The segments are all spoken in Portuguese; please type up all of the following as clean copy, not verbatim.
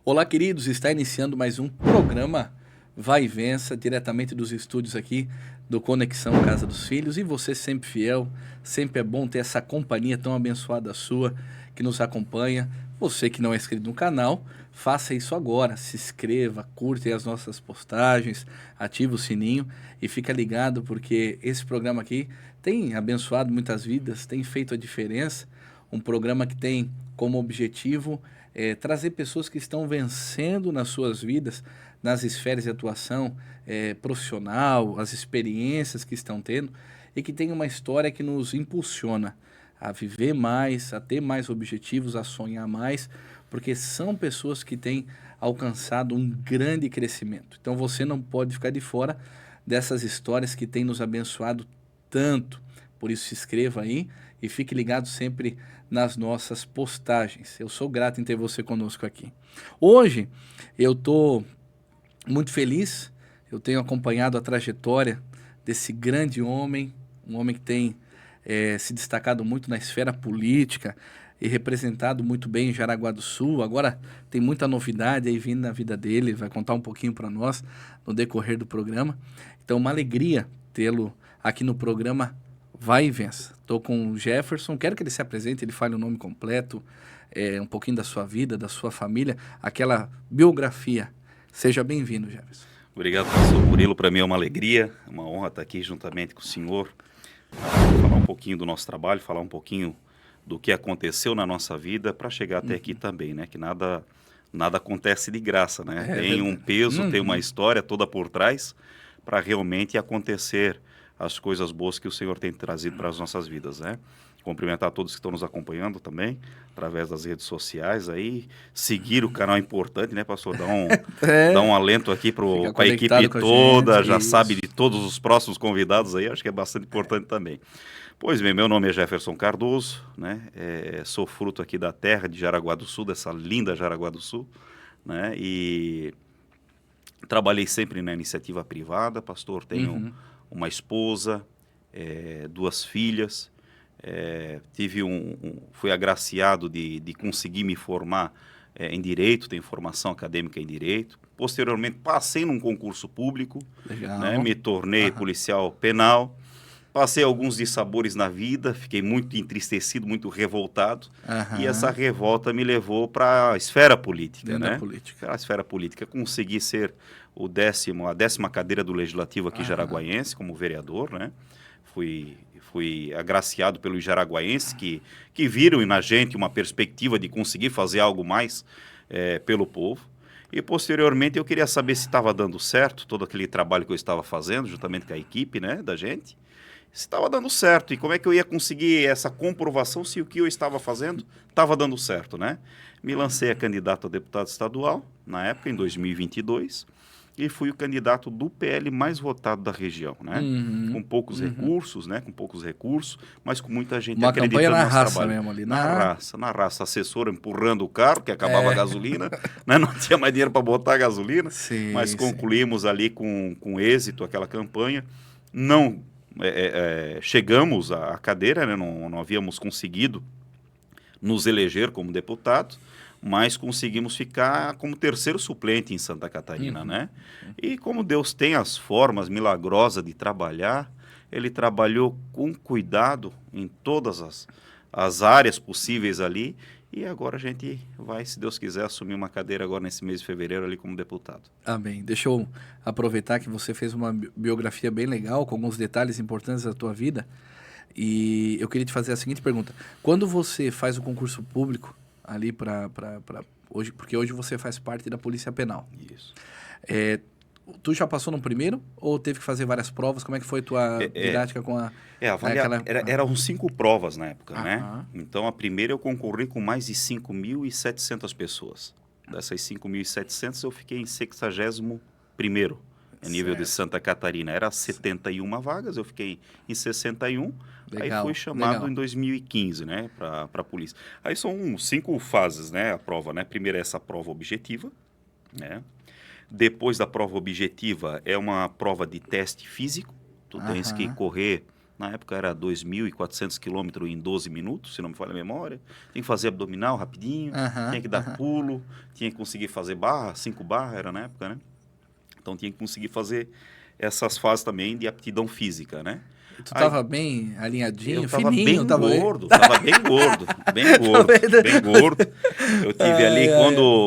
Olá, queridos, está iniciando mais um programa Vai e Vença, diretamente dos estúdios aqui do Conexão Casa dos Filhos. E você sempre fiel, sempre é bom ter essa companhia tão abençoada sua que nos acompanha. Você que não é inscrito no canal, faça isso agora, se inscreva, curte as nossas postagens, ative o sininho e fica ligado porque esse programa aqui tem abençoado muitas vidas, tem feito a diferença. Um programa que tem como objetivo trazer pessoas que estão vencendo nas suas vidas, nas esferas de atuação profissional, as experiências que estão tendo e que tem uma história que nos impulsiona a viver mais, a ter mais objetivos, a sonhar mais, porque são pessoas que têm alcançado um grande crescimento. Então você não pode ficar de fora dessas histórias que têm nos abençoado tanto. Por isso se inscreva aí e fique ligado sempre nas nossas postagens. Eu sou grato em ter você conosco aqui. Hoje eu estou muito feliz, eu tenho acompanhado a trajetória desse grande homem, um homem que tem se destacado muito na esfera política e representado muito bem em Jaraguá do Sul. Agora tem muita novidade aí vindo na vida dele, vai contar um pouquinho para nós no decorrer do programa. Então, uma alegria tê-lo aqui no programa Vai e Vença. Estou com o Jefferson, quero que ele se apresente, ele fale o nome completo, um pouquinho da sua vida, da sua família, aquela biografia. Seja bem-vindo, Jefferson. Obrigado, pastor Murilo. Para mim é uma alegria, uma honra estar aqui juntamente com o senhor, falar um pouquinho do nosso trabalho, falar um pouquinho do que aconteceu na nossa vida para chegar até aqui também, né? Que nada acontece de graça, né? Tem um peso, tem uma história toda por trás para realmente acontecer as coisas boas que o Senhor tem trazido para as nossas vidas, né? Cumprimentar todos que estão nos acompanhando também, através das redes sociais aí, seguir o canal é importante, né, pastor? Dar um alento aqui para a equipe toda, já sabe de todos os próximos convidados aí, acho que é bastante importante também. Pois bem, meu nome é Jefferson Cardoso, né? Sou fruto aqui da terra de Jaraguá do Sul, dessa linda Jaraguá do Sul, né? E trabalhei sempre na iniciativa privada, pastor, tenho uma esposa, 2 filhas, fui agraciado de conseguir me formar em Direito, tenho formação acadêmica em Direito. Posteriormente, passei num concurso público, né, me tornei policial penal, passei alguns dissabores na vida, fiquei muito entristecido, muito revoltado, e essa revolta me levou para a esfera política, né? Para a esfera política, consegui ser a 10ª cadeira do Legislativo aqui jaraguaiense, como vereador, né? Fui agraciado pelos jaraguaienses que viram na gente uma perspectiva de conseguir fazer algo mais pelo povo. E, posteriormente, eu queria saber se estava dando certo todo aquele trabalho que eu estava fazendo, juntamente com a equipe, né, da gente, se estava dando certo e como é que eu ia conseguir essa comprovação se o que eu estava fazendo estava dando certo, né? Me lancei a candidato a deputado estadual, na época, em 2022, e fui o candidato do PL mais votado da região, né? Com poucos recursos, né? Com poucos recursos, mas com muita gente acreditando no nosso trabalho. Mesmo ali, na raça, assessora empurrando o carro, que acabava a gasolina, né? Não tinha mais dinheiro para botar a gasolina, mas concluímos ali com êxito aquela campanha. Não chegamos à cadeira, né? Não havíamos conseguido nos eleger como deputado, mas conseguimos ficar como 3º suplente em Santa Catarina, né? E como Deus tem as formas milagrosas de trabalhar, Ele trabalhou com cuidado em todas as áreas possíveis ali, e agora a gente vai, se Deus quiser, assumir uma cadeira agora nesse mês de fevereiro ali como deputado. Amém. Deixa eu aproveitar que você fez uma biografia bem legal, com alguns detalhes importantes da tua vida, e eu queria te fazer a seguinte pergunta. Quando você faz o concurso público, ali para hoje, porque hoje você faz parte da Polícia Penal. Isso. Tu já passou no primeiro ou teve que fazer várias provas? Como é que foi tua didática com a... Eram 5 provas na época, né? Então, a primeira eu concorri com mais de 5.700 pessoas. Dessas 5.700, eu fiquei em 61º, a nível de Santa Catarina. Era 71 vagas, eu fiquei em 61. Legal, aí fui chamado em 2015, né, para a polícia. Aí são 5 fases, né, a prova, né? Primeiro é essa prova objetiva, né? Depois da prova objetiva, é uma prova de teste físico. Tu tens que correr, na época era 2.400 quilômetros em 12 minutos, se não me falha a memória. Tem que fazer abdominal rapidinho, tinha que dar pulo, tinha que conseguir fazer barra, 5 barras era na época, né? Então tinha que conseguir fazer essas fases também de aptidão física, né? Tu tava bem alinhadinho, eu tava fininho? Tava bem gordo, bem gordo. Eu tive ali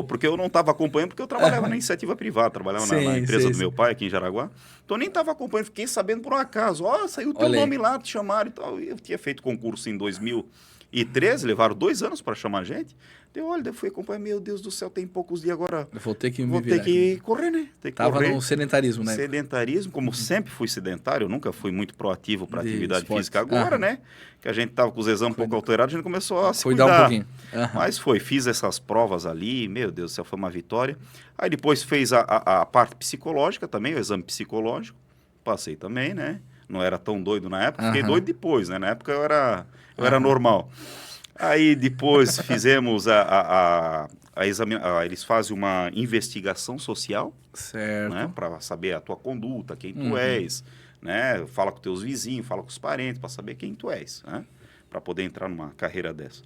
porque eu não estava acompanhando, porque eu trabalhava na iniciativa privada, trabalhava na empresa do meu pai aqui em Jaraguá. Então eu nem estava acompanhando, fiquei sabendo por um acaso. Saiu o teu nome lá, te chamaram e tal. Eu tinha feito concurso em 2013, levaram 2 anos para chamar a gente. Eu fui acompanhar, meu Deus do céu, tem poucos dias agora. Eu vou ter que correr, né? Tava no sedentarismo, né? Sedentarismo, como sempre fui sedentário, eu nunca fui muito proativo para atividade física. Agora, né? Que a gente tava com os exames um pouco alterados, a gente começou a se cuidar. Um pouquinho. Mas fiz essas provas ali, meu Deus do céu, foi uma vitória. Aí depois fez a parte psicológica também, o exame psicológico. Passei também, né? Não era tão doido na época, fiquei doido depois, né? Na época eu era normal. Aí depois fizemos eles fazem uma investigação social, certo, né, para saber a tua conduta, quem tu és, né? Fala com teus vizinhos, fala com os parentes, para saber quem tu és, né? Para poder entrar numa carreira dessa.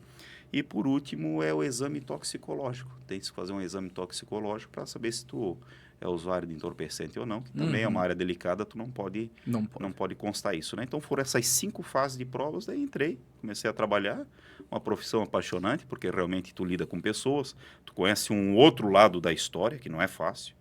E por último é o exame toxicológico. Tem que fazer um exame toxicológico para saber se tu é usuário de entorpecente ou não, que também é uma área delicada, tu não pode constar isso, né? Então foram essas 5 fases de provas, daí entrei, comecei a trabalhar, uma profissão apaixonante, porque realmente tu lida com pessoas, tu conhece um outro lado da história, que não é fácil.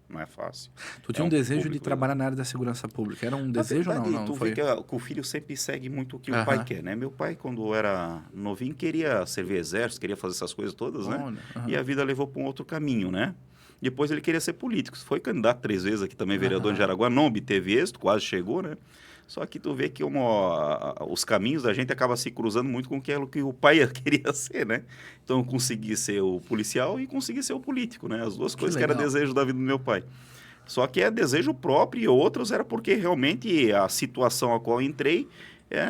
Tu tinha um desejo de trabalhar na área da segurança pública, era um desejo ou não? Tu vê que o filho sempre segue muito o que o pai quer, né? Meu pai, quando era novinho, queria servir exército, queria fazer essas coisas todas, né? E a vida levou para um outro caminho, né? Depois ele queria ser político, foi candidato 3 vezes aqui também, vereador em Jaraguá, não obteve êxito, quase chegou, né? Só que tu vê que os caminhos da gente acabam se cruzando muito com aquilo que o pai queria ser, né? Então eu consegui ser o policial e consegui ser o político, né? As duas coisas que era desejo da vida do meu pai. Só que é desejo próprio e outros era porque realmente a situação a qual eu entrei,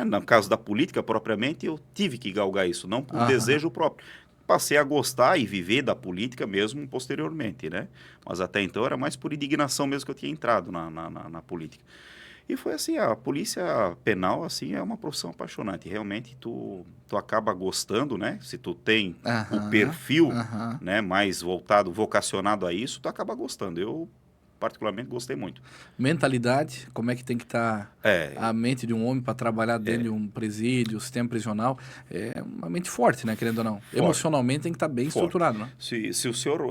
no caso da política propriamente, eu tive que galgar isso, não por desejo próprio. Passei a gostar e viver da política mesmo posteriormente, né? Mas até então era mais por indignação mesmo que eu tinha entrado na política. E foi assim, a polícia penal, assim, é uma profissão apaixonante. Realmente, tu acaba gostando, né? Se tu tem o perfil, né, mais vocacionado a isso, tu acaba gostando. Eu, particularmente, gostei muito. Mentalidade, como é que tem que estar a mente de um homem para trabalhar dentro de um presídio, sistema prisional? É uma mente forte, né, querendo ou não? Forte. Emocionalmente tem que estar bem estruturado, né? Se o senhor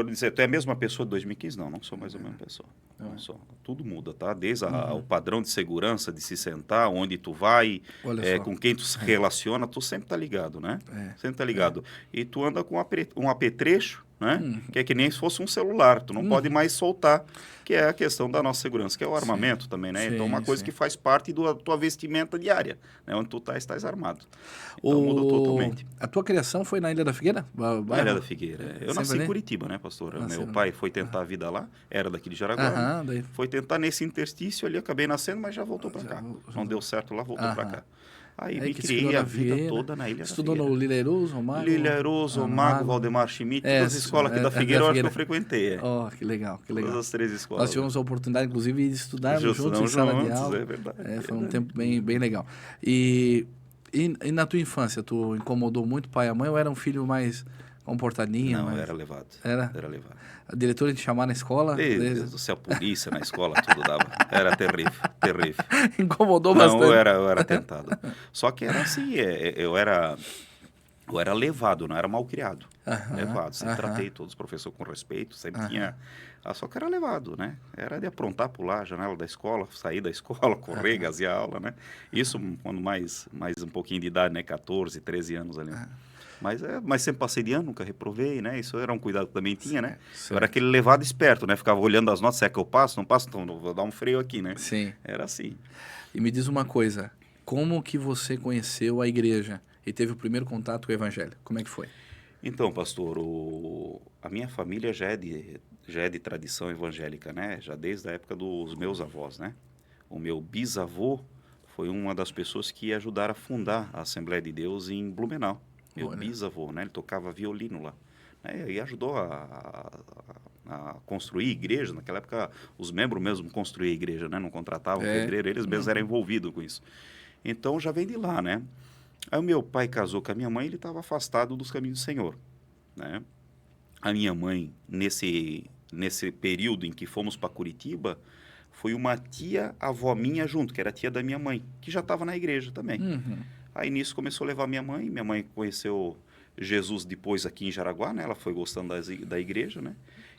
disser, tu é a mesma pessoa de 2015? Não sou mais a mesma pessoa. Não sou. Tudo muda, tá? Desde o padrão de segurança, de se sentar, onde tu vai, com quem tu se relaciona, tu sempre tá ligado, né? Sempre tá ligado. E tu anda com um apetrecho, né? Que é que nem se fosse um celular, tu não pode mais soltar, que é a questão da nossa segurança, que é o armamento também, né? Então, uma coisa que faz parte da tua vestimenta diária, né? Onde tu estás armado. Então, mudou totalmente. A tua criação foi na Ilha da Figueira? Na Ilha da Figueira. Eu nasci em Curitiba, né, pastor? Meu pai foi tentar a vida lá, era daqui de Jaraguá, foi tentar nesse interstício ali, acabei nascendo, mas já voltou para cá. Não deu certo lá, voltou para cá. Aí me criei a vida toda na Ilha da Figueira. Estudou no Lileiroso, Mago? Lileiroso, Mago, Valdemar Schmidt, todas as escolas aqui da Figueira eu acho que eu frequentei. Que legal, que legal. Todas as 3 escolas. Nós tivemos a oportunidade, inclusive, de estudarmos juntos em sala de aula. É verdade. Foi um tempo bem legal. E na tua infância, tu incomodou muito o pai e a mãe ou era um filho mais comportadinho? Não, era levado. Era levado. A diretora te chamar na escola? Meu Deus do céu, polícia na escola, tudo dava. Era terrível. Incomodou bastante. Não, eu era tentado. Só que era assim, eu era levado, não era mal criado. Levado, sempre tratei todos os professores com respeito, sempre tinha... Só que era levado, né? Era de aprontar, pular a janela da escola, sair da escola, correr, gazear a aula, né? Isso quando mais um pouquinho de idade, né? 14, 13 anos ali. Mas sempre passei de ano, nunca reprovei, né? Isso era um cuidado que também tinha, né? Eu era aquele levado esperto, né? Ficava olhando as notas, será que eu passo? Não passo? Então vou dar um freio aqui, né? Sim. Era assim. E me diz uma coisa, como que você conheceu a igreja e teve o primeiro contato com o evangelho? Como é que foi? Então, pastor, a minha família já é de tradição evangélica, né? Já desde a época dos meus avós, né? O meu bisavô foi uma das pessoas que ajudaram a fundar a Assembleia de Deus em Blumenau. Meu bisavô, né? Ele tocava violino lá. Né? E ajudou a a construir igreja. Naquela época, os membros mesmo construíam igreja, né? Não contratavam pedreiro, eles mesmos eram envolvidos com isso. Então, já vem de lá, né? Aí o meu pai casou com a minha mãe, ele estava afastado dos caminhos do Senhor, né? A minha mãe, nesse período em que fomos para Curitiba, foi uma tia-avó minha junto, que era tia da minha mãe, que já estava na igreja também. Aí nisso começou a levar minha mãe conheceu Jesus depois aqui em Jaraguá, né? Ela foi gostando da igreja, né?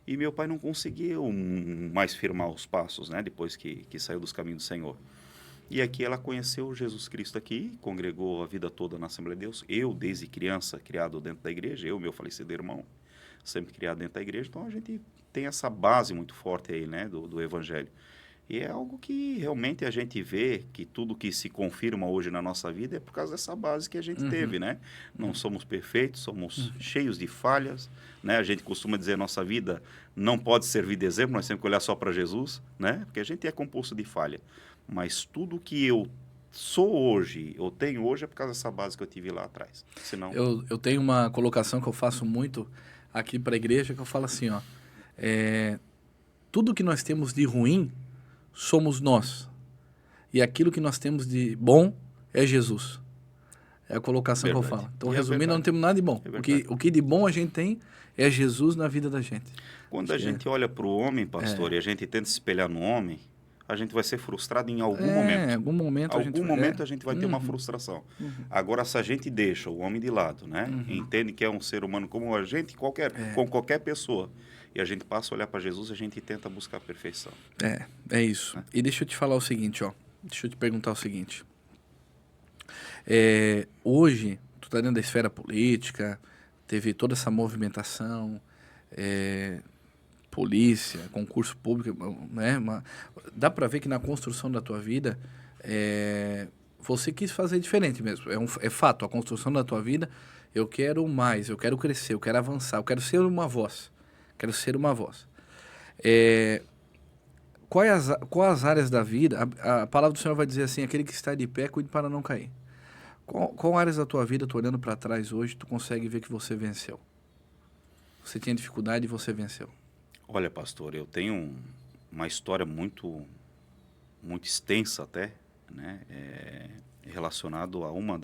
E meu pai não conseguiu mais firmar os passos, né? Depois que saiu dos caminhos do Senhor. E aqui ela conheceu Jesus Cristo aqui, congregou a vida toda na Assembleia de Deus. Eu, desde criança, criado dentro da igreja, meu falecido irmão, sempre criado dentro da igreja. Então, a gente tem essa base muito forte aí, né? Do Evangelho. E é algo que realmente a gente vê que tudo que se confirma hoje na nossa vida é por causa dessa base que a gente teve, né? Não somos perfeitos, somos cheios de falhas, né? A gente costuma dizer nossa vida não pode servir de exemplo, nós temos que olhar só para Jesus, né? Porque a gente é composto de falha. Mas tudo que eu sou hoje, eu tenho hoje, é por causa dessa base que eu tive lá atrás. Senão... Eu tenho uma colocação que eu faço muito aqui para a igreja, que eu falo assim, ó, tudo que nós temos de ruim somos nós. E aquilo que nós temos de bom é Jesus. É a colocação que eu falo. Então, resumindo, não temos nada de bom. O que de bom a gente tem é Jesus na vida da gente. Quando a gente olha para o homem, pastor, e a gente tenta se espelhar no homem, a gente vai ser frustrado em algum momento. Em algum momento a gente vai ter uma frustração. Agora, se a gente deixa o homem de lado, né? Entende que é um ser humano como a gente, como qualquer pessoa, e a gente passa a olhar para Jesus, a gente tenta buscar a perfeição. É isso. E deixa eu te falar o seguinte, ó. Deixa eu te perguntar o seguinte. Hoje, tu tá dentro da esfera política, teve toda essa movimentação, polícia, concurso público, né? Dá para ver que na construção da tua vida, você quis fazer diferente mesmo. É fato, a construção da tua vida, eu quero mais, eu quero crescer, eu quero avançar, eu quero ser uma voz. Quero ser uma voz. Quais as áreas da vida, a palavra do Senhor vai dizer assim, aquele que está de pé, cuide para não cair. Qual áreas da tua vida, tu olhando para trás hoje, tu consegue ver que você venceu? Você tinha dificuldade e você venceu. Olha, pastor, eu tenho uma história muito extensa até, né? Relacionado a uma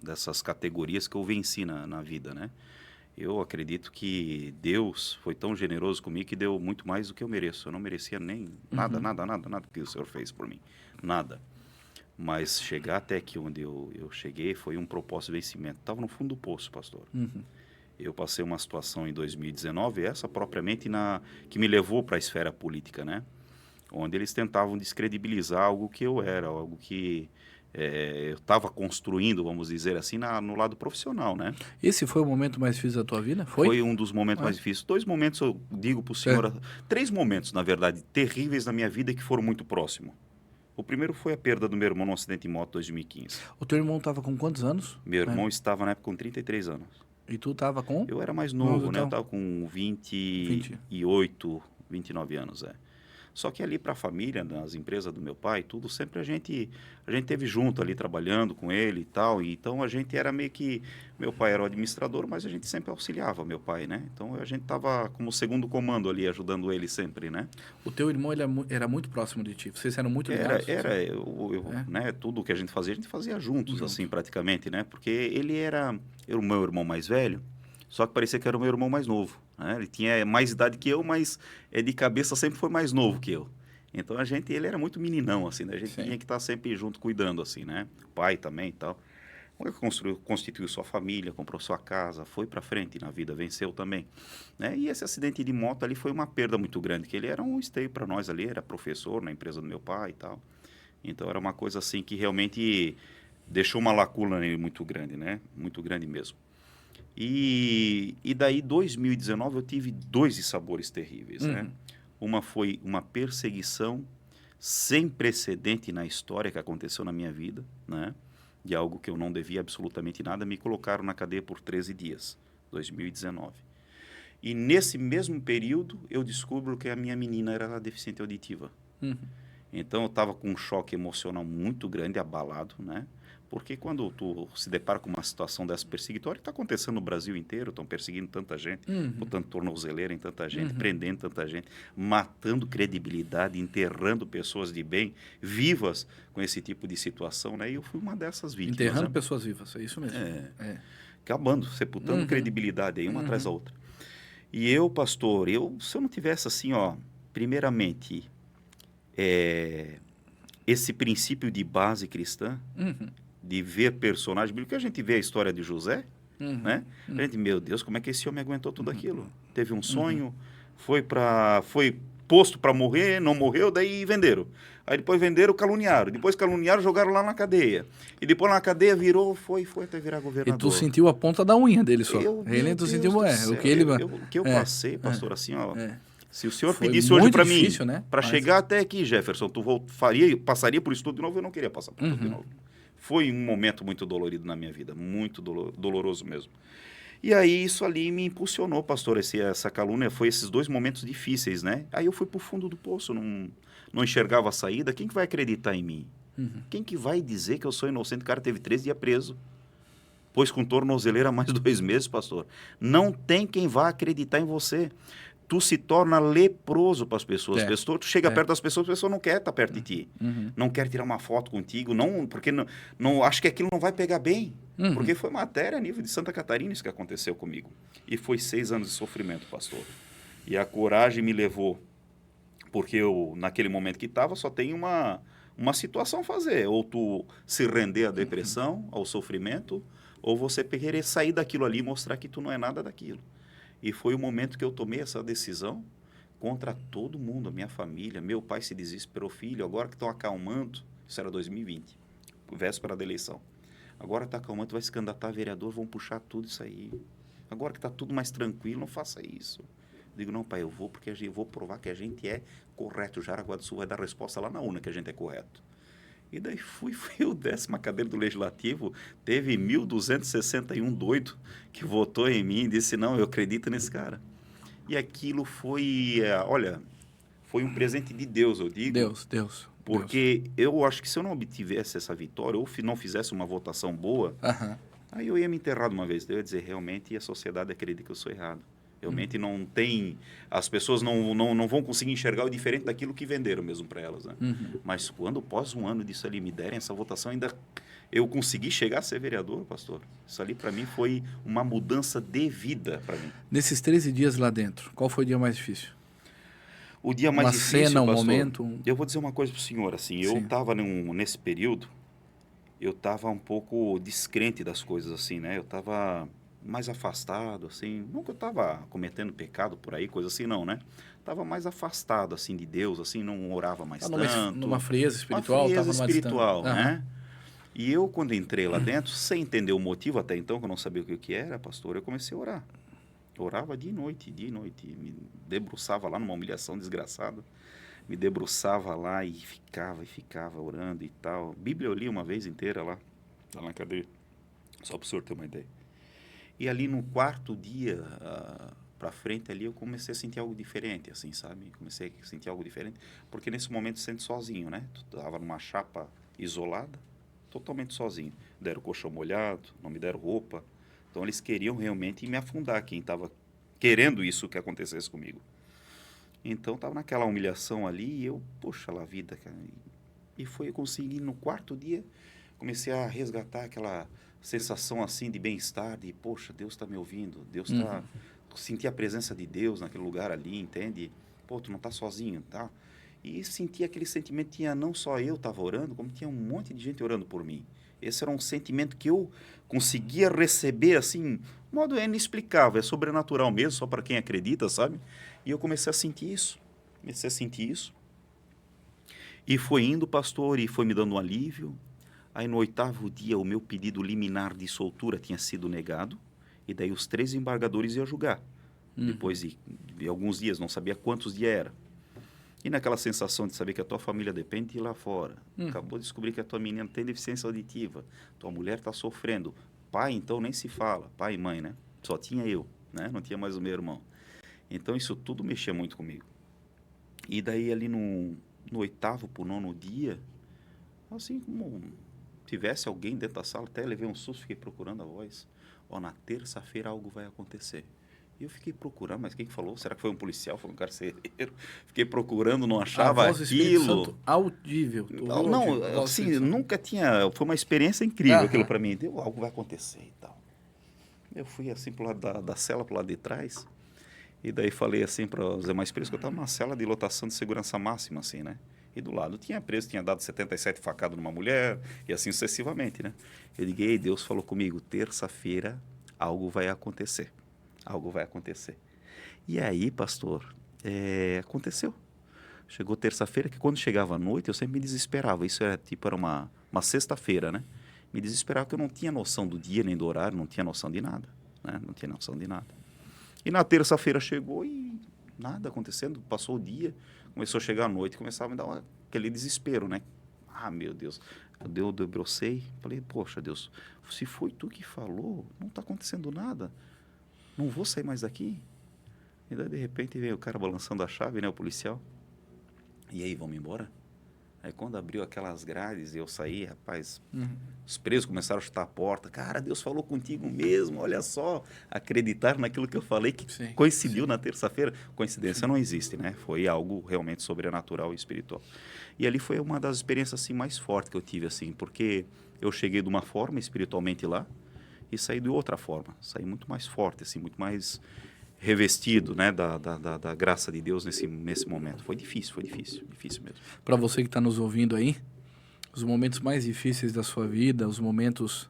dessas categorias que eu venci na vida, né? Eu acredito que Deus foi tão generoso comigo que deu muito mais do que eu mereço. Eu não merecia nem nada que o Senhor fez por mim. Nada. Mas chegar até aqui onde eu cheguei foi um propósito de vencimento. Estava no fundo do poço, pastor. Eu passei uma situação em 2019, essa propriamente que me levou para a esfera política, né? Onde eles tentavam descredibilizar algo que eu era, algo que eu estava construindo, vamos dizer assim, no lado profissional, né? Esse foi o momento mais difícil da tua vida? Foi um dos momentos mais difíceis. 2 momentos, eu digo para o senhor, 3 momentos, na verdade, terríveis na minha vida que foram muito próximos. O primeiro foi a perda do meu irmão num acidente de moto em 2015. O teu irmão estava com quantos anos? Meu irmão estava na época com 33 anos. E tu estava com? Eu era mais novo, né? Eu estava com 28, 29 anos, Só que ali para a família, nas empresas do meu pai, tudo, sempre a gente teve junto ali, trabalhando com ele e tal. E então, a gente era meio que... Meu pai era o administrador, mas a gente sempre auxiliava meu pai, né? Então, a gente estava como segundo comando ali, ajudando ele sempre, né? O teu irmão, ele era muito próximo de ti? Vocês eram muito ligados? Né? Tudo que a gente fazia juntos, assim, praticamente, né? Porque ele era o meu irmão mais velho, só que parecia que era o meu irmão mais novo, né? Ele tinha mais idade que eu, mas de cabeça sempre foi mais novo que eu. Então, ele era muito meninão, assim, né? A gente tinha que estar sempre junto, cuidando, assim, né? O pai também e tal. Constituiu sua família, comprou sua casa, foi para frente na vida, venceu também, né? E esse acidente de moto ali foi uma perda muito grande, que ele era um esteio para nós ali, era professor na empresa do meu pai e tal. Então, era uma coisa assim que realmente deixou uma lacuna nele muito grande, né? Muito grande mesmo. E daí, 2019, eu tive 2 dissabores terríveis, né? Uma foi uma perseguição sem precedente na história que aconteceu na minha vida, né? De algo que eu não devia absolutamente nada. Me colocaram na cadeia por 13 dias, 2019. E nesse mesmo período, eu descubro que a minha menina era deficiente auditiva. Então, eu estava com um choque emocional muito grande, abalado, né? Porque quando tu se depara com uma situação dessa perseguitória, está acontecendo no Brasil inteiro, estão perseguindo tanta gente, botando tornozeleira em tanta gente, prendendo tanta gente, matando credibilidade, enterrando pessoas de bem, vivas com esse tipo de situação, né? E eu fui uma dessas vítimas. Enterrando pessoas vivas, é isso mesmo. Acabando, sepultando credibilidade aí, uma atrás da outra. E eu, pastor, se eu não tivesse assim, primeiramente, esse princípio de base cristã, de ver personagens, porque a gente vê a história de José, né? A gente, meu Deus, como é que esse homem aguentou tudo aquilo? Teve um sonho, foi posto para morrer, não morreu, daí venderam. Aí depois venderam, caluniaram. Depois caluniaram, jogaram lá na cadeia. E depois na cadeia virou, foi até virar governador. E tu sentiu a ponta da unha dele só. Ele tu sentiu, o que eu passei, pastor, assim, se o senhor foi pedisse hoje para mim, né? para chegar até aqui, Jefferson, tu passaria por isso tudo de novo? Eu não queria passar por tudo de novo. Foi um momento muito dolorido na minha vida, muito doloroso mesmo. E aí isso ali me impulsionou, pastor, essa calúnia, foi esses 2 momentos difíceis, né? Aí eu fui para o fundo do poço, não enxergava a saída. Quem que vai acreditar em mim? Quem que vai dizer que eu sou inocente? O cara teve 3 dias preso, pois com tornozeleira mais 2 meses, pastor. Não tem quem vá acreditar em você. Tu se torna leproso para as pessoas. Tu chega perto das pessoas, a pessoa não quer estar perto de ti. Não quer tirar uma foto contigo, porque não acho que aquilo não vai pegar bem. Porque foi matéria a nível de Santa Catarina isso que aconteceu comigo. E foi 6 anos de sofrimento, pastor. E a coragem me levou, porque eu, naquele momento que estava, só tem uma situação a fazer. Ou tu se render à depressão, ao sofrimento, ou você querer sair daquilo ali e mostrar que tu não é nada daquilo. E foi o momento que eu tomei essa decisão contra todo mundo, a minha família. Meu pai se desesperou, filho, agora que estão acalmando, isso era 2020, véspera da eleição. Agora está acalmando, tu vai se candidatar a vereador, vão puxar tudo isso aí. Agora que está tudo mais tranquilo, não faça isso. Digo, não, pai, eu vou porque eu vou provar que a gente é correto. O Jaraguá do Sul vai dar resposta lá na urna que a gente é correto. E daí fui o 10ª cadeira do Legislativo, teve 1.261 doido que votou em mim e disse, não, eu acredito nesse cara. E aquilo foi, foi um presente de Deus, eu digo. Deus. Porque eu acho que se eu não obtivesse essa vitória, ou não fizesse uma votação boa, aí eu ia me enterrar de uma vez. Eu ia dizer, realmente, a sociedade acredita que eu sou errado. Realmente não tem... As pessoas não vão conseguir enxergar o diferente daquilo que venderam mesmo para elas, né? Mas quando, após um ano disso ali, me derem essa votação, ainda eu consegui chegar a ser vereador, pastor. Isso ali, para mim, foi uma mudança de vida para mim. Nesses 13 dias lá dentro, qual foi o dia mais difícil? O dia mais difícil, cena, pastor, momento... Eu vou dizer uma coisa para o senhor, assim, eu estava nesse período, eu estava um pouco descrente das coisas, assim, né? Eu estava mais afastado, assim, não que eu estava cometendo pecado por aí, coisa assim, não, né? Estava mais afastado, assim, de Deus, assim, não orava mais tanto. Numa frieza espiritual. Uma frieza espiritual, né? E eu, quando entrei lá dentro, sem entender o motivo até então, que eu não sabia o que era, pastor, eu comecei a orar. Orava dia e noite, me debruçava lá numa humilhação desgraçada, me debruçava lá e ficava orando e tal. Bíblia eu li uma vez inteira lá na cadeia, só para o senhor ter uma ideia. E ali no 4º dia para frente ali eu comecei a sentir algo diferente, assim, sabe? Comecei a sentir algo diferente, porque nesse momento você sente sozinho, né? Tu estava numa chapa isolada, totalmente sozinho. Deram colchão molhado, não me deram roupa. Então, eles queriam realmente me afundar, quem estava querendo isso que acontecesse comigo. Então, estava naquela humilhação ali e eu, poxa lá, vida, cara. E eu consegui, no 4º dia, comecei a resgatar aquela sensação assim de bem-estar, de, poxa, Deus está me ouvindo, Deus está... Senti a presença de Deus naquele lugar ali, entende? Pô, tu não está sozinho, tá? E senti aquele sentimento, não só eu estava orando, como tinha um monte de gente orando por mim. Esse era um sentimento que eu conseguia receber, assim, de modo inexplicável, é sobrenatural mesmo, só para quem acredita, sabe? E eu comecei a sentir isso, E foi indo, pastor, e foi me dando um alívio. Aí no 8º dia, o meu pedido liminar de soltura tinha sido negado, e daí os 3 embargadores iam julgar. Depois de alguns dias, não sabia quantos dias era. E naquela sensação de saber que a tua família depende de ir lá fora. Acabou de descobrir que a tua menina tem deficiência auditiva. Tua mulher está sofrendo. Pai, então, nem se fala. Pai e mãe, né? Só tinha eu, né? Não tinha mais o meu irmão. Então, isso tudo mexia muito comigo. E daí, ali no no 8º pro 9º dia, assim como tivesse alguém dentro da sala, até levei um susto, fiquei procurando a voz. Na terça-feira algo vai acontecer. E eu fiquei procurando, mas quem falou? Será que foi um policial, foi um carcereiro? Fiquei procurando, não achava a voz aquilo. Santo audível. Não, assim, nunca tinha... Foi uma experiência incrível aquilo para mim. Algo vai acontecer e tal. Eu fui assim pro lado da cela, pro lado de trás, e daí falei assim para os demais presos que eu estava numa cela de lotação de segurança máxima, assim, né? E do lado tinha preso, tinha dado 77 facadas numa mulher, e assim sucessivamente, né? Eu liguei, Deus falou comigo, terça-feira algo vai acontecer. Algo vai acontecer. E aí, pastor, aconteceu. Chegou terça-feira, que quando chegava a noite, eu sempre me desesperava. Isso era uma sexta-feira, né? Me desesperava porque eu não tinha noção do dia nem do horário, não tinha noção de nada, né? Não tinha noção de nada. E na terça-feira chegou e nada acontecendo. Passou o dia, começou a chegar a noite, começava a me dar aquele desespero, né? Meu Deus. Eu debrocei, falei, poxa, Deus, se foi tu que falou, não está acontecendo nada. Não vou sair mais daqui. E daí, de repente, veio o cara balançando a chave, né? O policial. E aí, vamos embora? Aí, quando abriu aquelas grades e eu saí, rapaz, os presos começaram a chutar a porta. Cara, Deus falou contigo mesmo, olha só. Acreditaram naquilo que eu falei, que coincidiu na terça-feira. Coincidência não existe, né? Foi algo realmente sobrenatural e espiritual. E ali foi uma das experiências assim, mais fortes que eu tive, assim, porque eu cheguei de uma forma espiritualmente lá, e saí de outra forma, saí muito mais forte, assim, muito mais revestido, né, da graça de Deus nesse momento. Foi difícil mesmo. Para você que está nos ouvindo aí, os momentos mais difíceis da sua vida, os momentos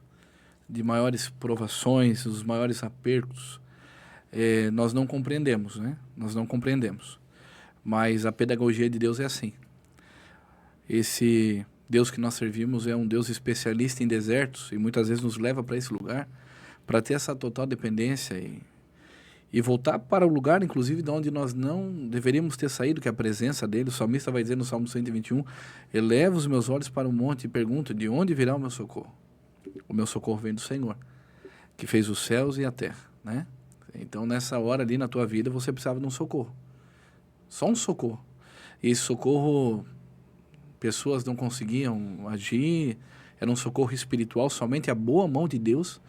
de maiores provações, os maiores apertos, nós não compreendemos, né? Nós não compreendemos. Mas a pedagogia de Deus é assim. Esse Deus que nós servimos é um Deus especialista em desertos e muitas vezes nos leva para esse lugar para ter essa total dependência e voltar para o lugar, inclusive, de onde nós não deveríamos ter saído, que é a presença dele. O salmista vai dizer no Salmo 121, eleva os meus olhos para o monte e pergunto, de onde virá o meu socorro? O meu socorro vem do Senhor, que fez os céus e a terra, né? Então, nessa hora ali na tua vida, você precisava de um socorro. Só um socorro. E esse socorro, pessoas não conseguiam agir, era um socorro espiritual, somente a boa mão de Deus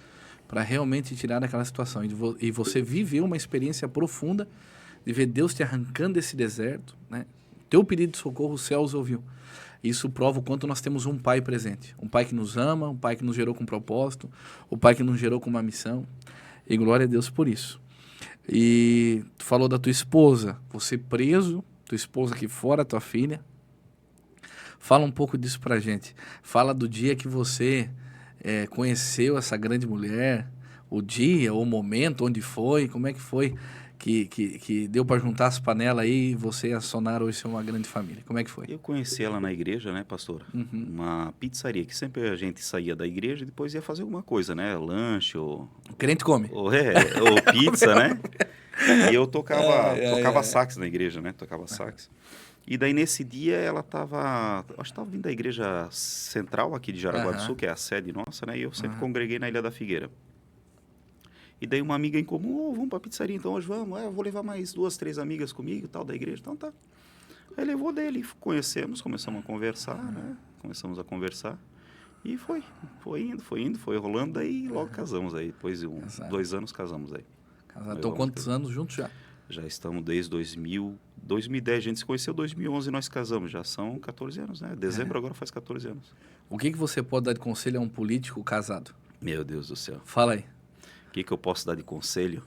para realmente tirar daquela situação. E você viveu uma experiência profunda de ver Deus te arrancando desse deserto, né? Teu pedido de socorro, os céus ouviu. Isso prova o quanto nós temos um pai presente. Um pai que nos ama, um pai que nos gerou com um propósito, um pai que nos gerou com uma missão. E glória a Deus por isso. E tu falou da tua esposa, você preso, tua esposa aqui fora, tua filha. Fala um pouco disso pra gente. Fala do dia que você conheceu essa grande mulher, o dia, o momento, onde foi, como é que foi que deu para juntar as panelas aí e você e a Sonara hoje ser uma grande família. Como é que foi? Eu conheci ela na igreja, né, pastor? Uma pizzaria, que sempre a gente saía da igreja e depois ia fazer alguma coisa, né? Lanche ou... O crente come. Ou pizza, né? E eu tocava sax na igreja, né? Tocava sax. E daí, nesse dia, ela estava... Acho que estava vindo da igreja central aqui de Jaraguá do Sul, que é a sede nossa, né? E eu sempre congreguei na Ilha da Figueira. E daí, uma amiga em comum, vamos para a pizzaria, então hoje vamos. Eu vou levar mais 2, 3 amigas comigo, tal, da igreja. Então, tá. Aí levou dele, começamos a conversar, né? Começamos a conversar. E foi indo, foi rolando, daí logo casamos aí. Depois de 2 anos, casamos aí. Então, quantos anos juntos já? Já estamos desde 2010, a gente se conheceu em 2011 e nós casamos, já são 14 anos, né? Dezembro agora faz 14 anos. O que você pode dar de conselho a um político casado? Meu Deus do céu. Fala aí. O que eu posso dar de conselho?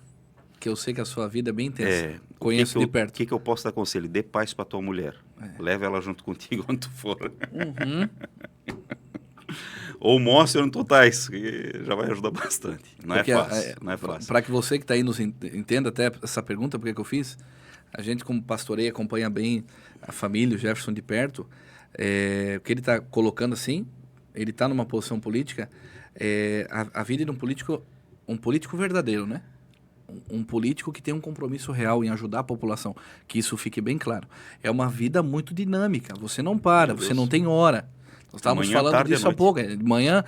Que eu sei que a sua vida é bem intensa. Conheço de perto. O que eu posso dar conselho? Dê paz para tua mulher. Leva ela junto contigo onde tu for. Ou mostre onde tu tá, isso que já vai ajudar bastante. Não é fácil. Para que você que está aí nos entenda até essa pergunta, porque que eu fiz, a gente como pastoreia acompanha bem a família, o Jefferson de perto, o que ele está colocando assim, ele está numa posição política, a vida de um político verdadeiro, né? Um político que tem um compromisso real em ajudar a população, que isso fique bem claro. É uma vida muito dinâmica, você não para, você não tem hora. Nós estávamos falando disso há pouco. De manhã,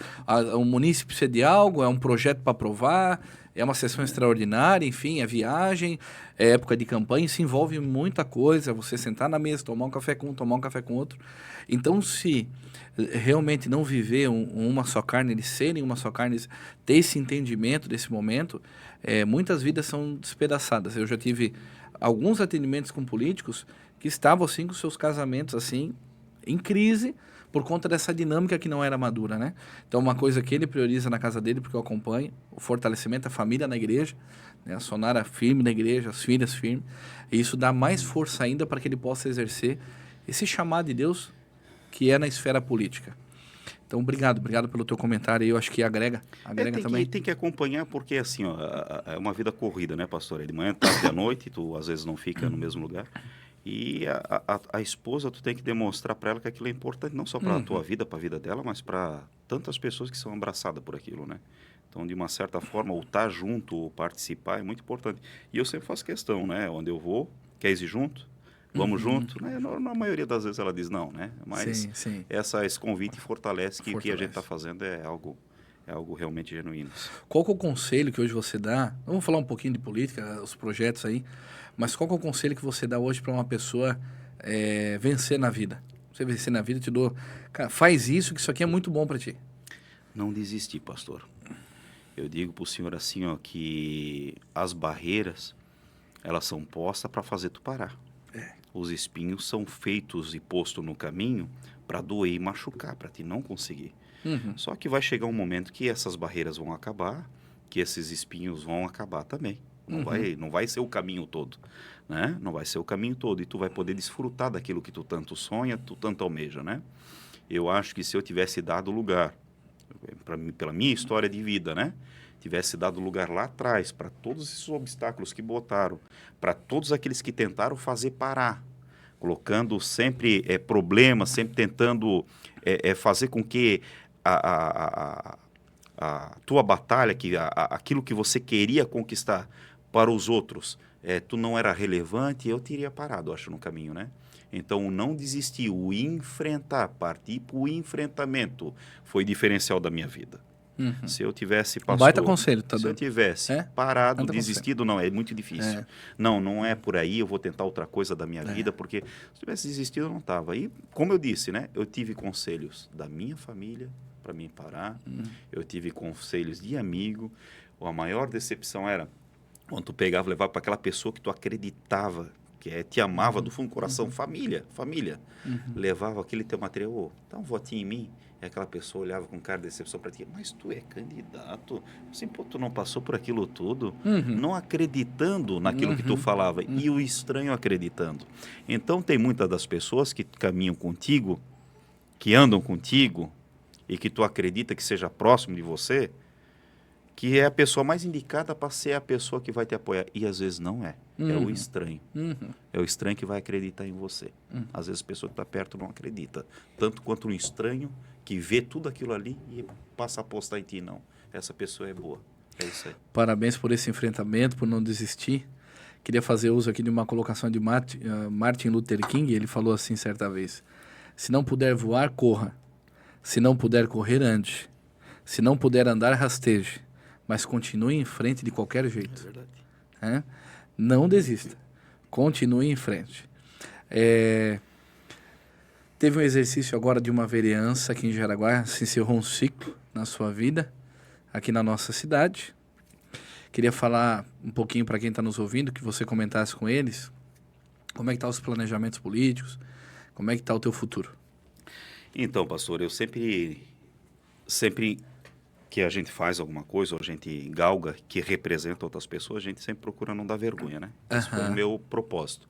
o munícipe precisa de algo, é um projeto para aprovar, é uma sessão extraordinária, enfim, é viagem, é época de campanha, se envolve muita coisa, você sentar na mesa, tomar um café com um, tomar um café com outro. Então, se realmente não viver uma só carne, eles serem uma só carne, ter esse entendimento desse momento, muitas vidas são despedaçadas. Eu já tive alguns atendimentos com políticos que estavam, assim, com seus casamentos, assim, em crise, por conta dessa dinâmica que não era madura, né? Então, uma coisa que ele prioriza na casa dele, porque eu acompanho, o fortalecimento da família na igreja, né? A Sonara firme na igreja, as filhas firmes, e isso dá mais força ainda para que ele possa exercer esse chamado de Deus que é na esfera política. Então, obrigado pelo teu comentário aí, eu acho que agrega também. Tem que acompanhar, porque assim, ó, é uma vida corrida, né, pastor? É de manhã, tarde, à noite, tu às vezes não fica no mesmo lugar. E a esposa, tu tem que demonstrar para ela que aquilo é importante, não só para a tua vida, para a vida dela, mas para tantas pessoas que são abraçadas por aquilo, né? Então, de uma certa forma, o estar junto, o participar é muito importante. E eu sempre faço questão, né? Onde eu vou, quer ir junto? Vamos junto? Né? Na maioria das vezes ela diz não, né? Mas sim. Esse convite fortalece que o que a gente está fazendo é algo realmente genuíno. Qual que é o conselho que hoje você dá? Vamos falar um pouquinho de política, os projetos aí, mas qual que é o conselho que você dá hoje para uma pessoa vencer na vida? Você vencer na vida, eu te dou... Cara, faz isso, que isso aqui é muito bom para ti. Não desistir, pastor. Eu digo para o senhor assim, ó, que as barreiras, elas são postas para fazer tu parar. Os espinhos são feitos e postos no caminho para doer e machucar, para te não conseguir. Só que vai chegar um momento que essas barreiras vão acabar, que esses espinhos vão acabar também. Não vai ser o caminho todo, né? Não vai ser o caminho todo, e tu vai poder desfrutar daquilo que tu tanto sonha, tu tanto almeja, né? Eu acho que se eu tivesse dado lugar, pela minha história de vida, né? Tivesse dado lugar lá atrás para todos esses obstáculos que botaram, para todos aqueles que tentaram fazer parar, colocando sempre problemas, sempre tentando fazer com que a tua batalha, aquilo que você queria conquistar para os outros, tu não era relevante, eu teria parado, acho, no caminho, né? Então, o não desistir, o enfrentar, partir para o enfrentamento, foi diferencial da minha vida. Se eu tivesse, pastor, baita conselho, tá se eu tivesse parado, desistido, não, é muito difícil. Não é por aí, eu vou tentar outra coisa da minha vida, porque se tivesse desistido, eu não estava. E, como eu disse, né, eu tive conselhos da minha família para me parar, eu tive conselhos de amigo. A maior decepção era quando tu pegava e levava para aquela pessoa que tu acreditava, que te amava do fundo do coração, família, levava aquele teu material, dá um votinho em mim. E aquela pessoa olhava com cara de decepção para ti, mas tu é candidato, assim, pô, tu não passou por aquilo tudo, não acreditando naquilo que tu falava, e o estranho acreditando. Então, tem muitas das pessoas que caminham contigo, que andam contigo, e que tu acredita que seja próximo de você, que é a pessoa mais indicada para ser a pessoa que vai te apoiar. E às vezes não é. É o estranho. É o estranho que vai acreditar em você. Às vezes a pessoa que está perto não acredita. Tanto quanto um estranho que vê tudo aquilo ali e passa a apostar em ti. Não. Essa pessoa é boa. É isso aí. Parabéns por esse enfrentamento, por não desistir. Queria fazer uso aqui de uma colocação de Martin Luther King. Ele falou assim certa vez: se não puder voar, corra. Se não puder correr, ande. Se não puder andar, rasteje. Mas continue em frente de qualquer jeito. É verdade. Não desista. Continue em frente. Teve um exercício agora de uma vereança aqui em Jaraguá. Se encerrou um ciclo na sua vida, aqui na nossa cidade. Queria falar um pouquinho para quem está nos ouvindo, que você comentasse com eles. Como é que estão os planejamentos políticos? Como é que está o teu futuro? Então, pastor, eu sempre que a gente faz alguma coisa, ou a gente galga que representa outras pessoas, a gente sempre procura não dar vergonha, né? Esse foi o meu propósito.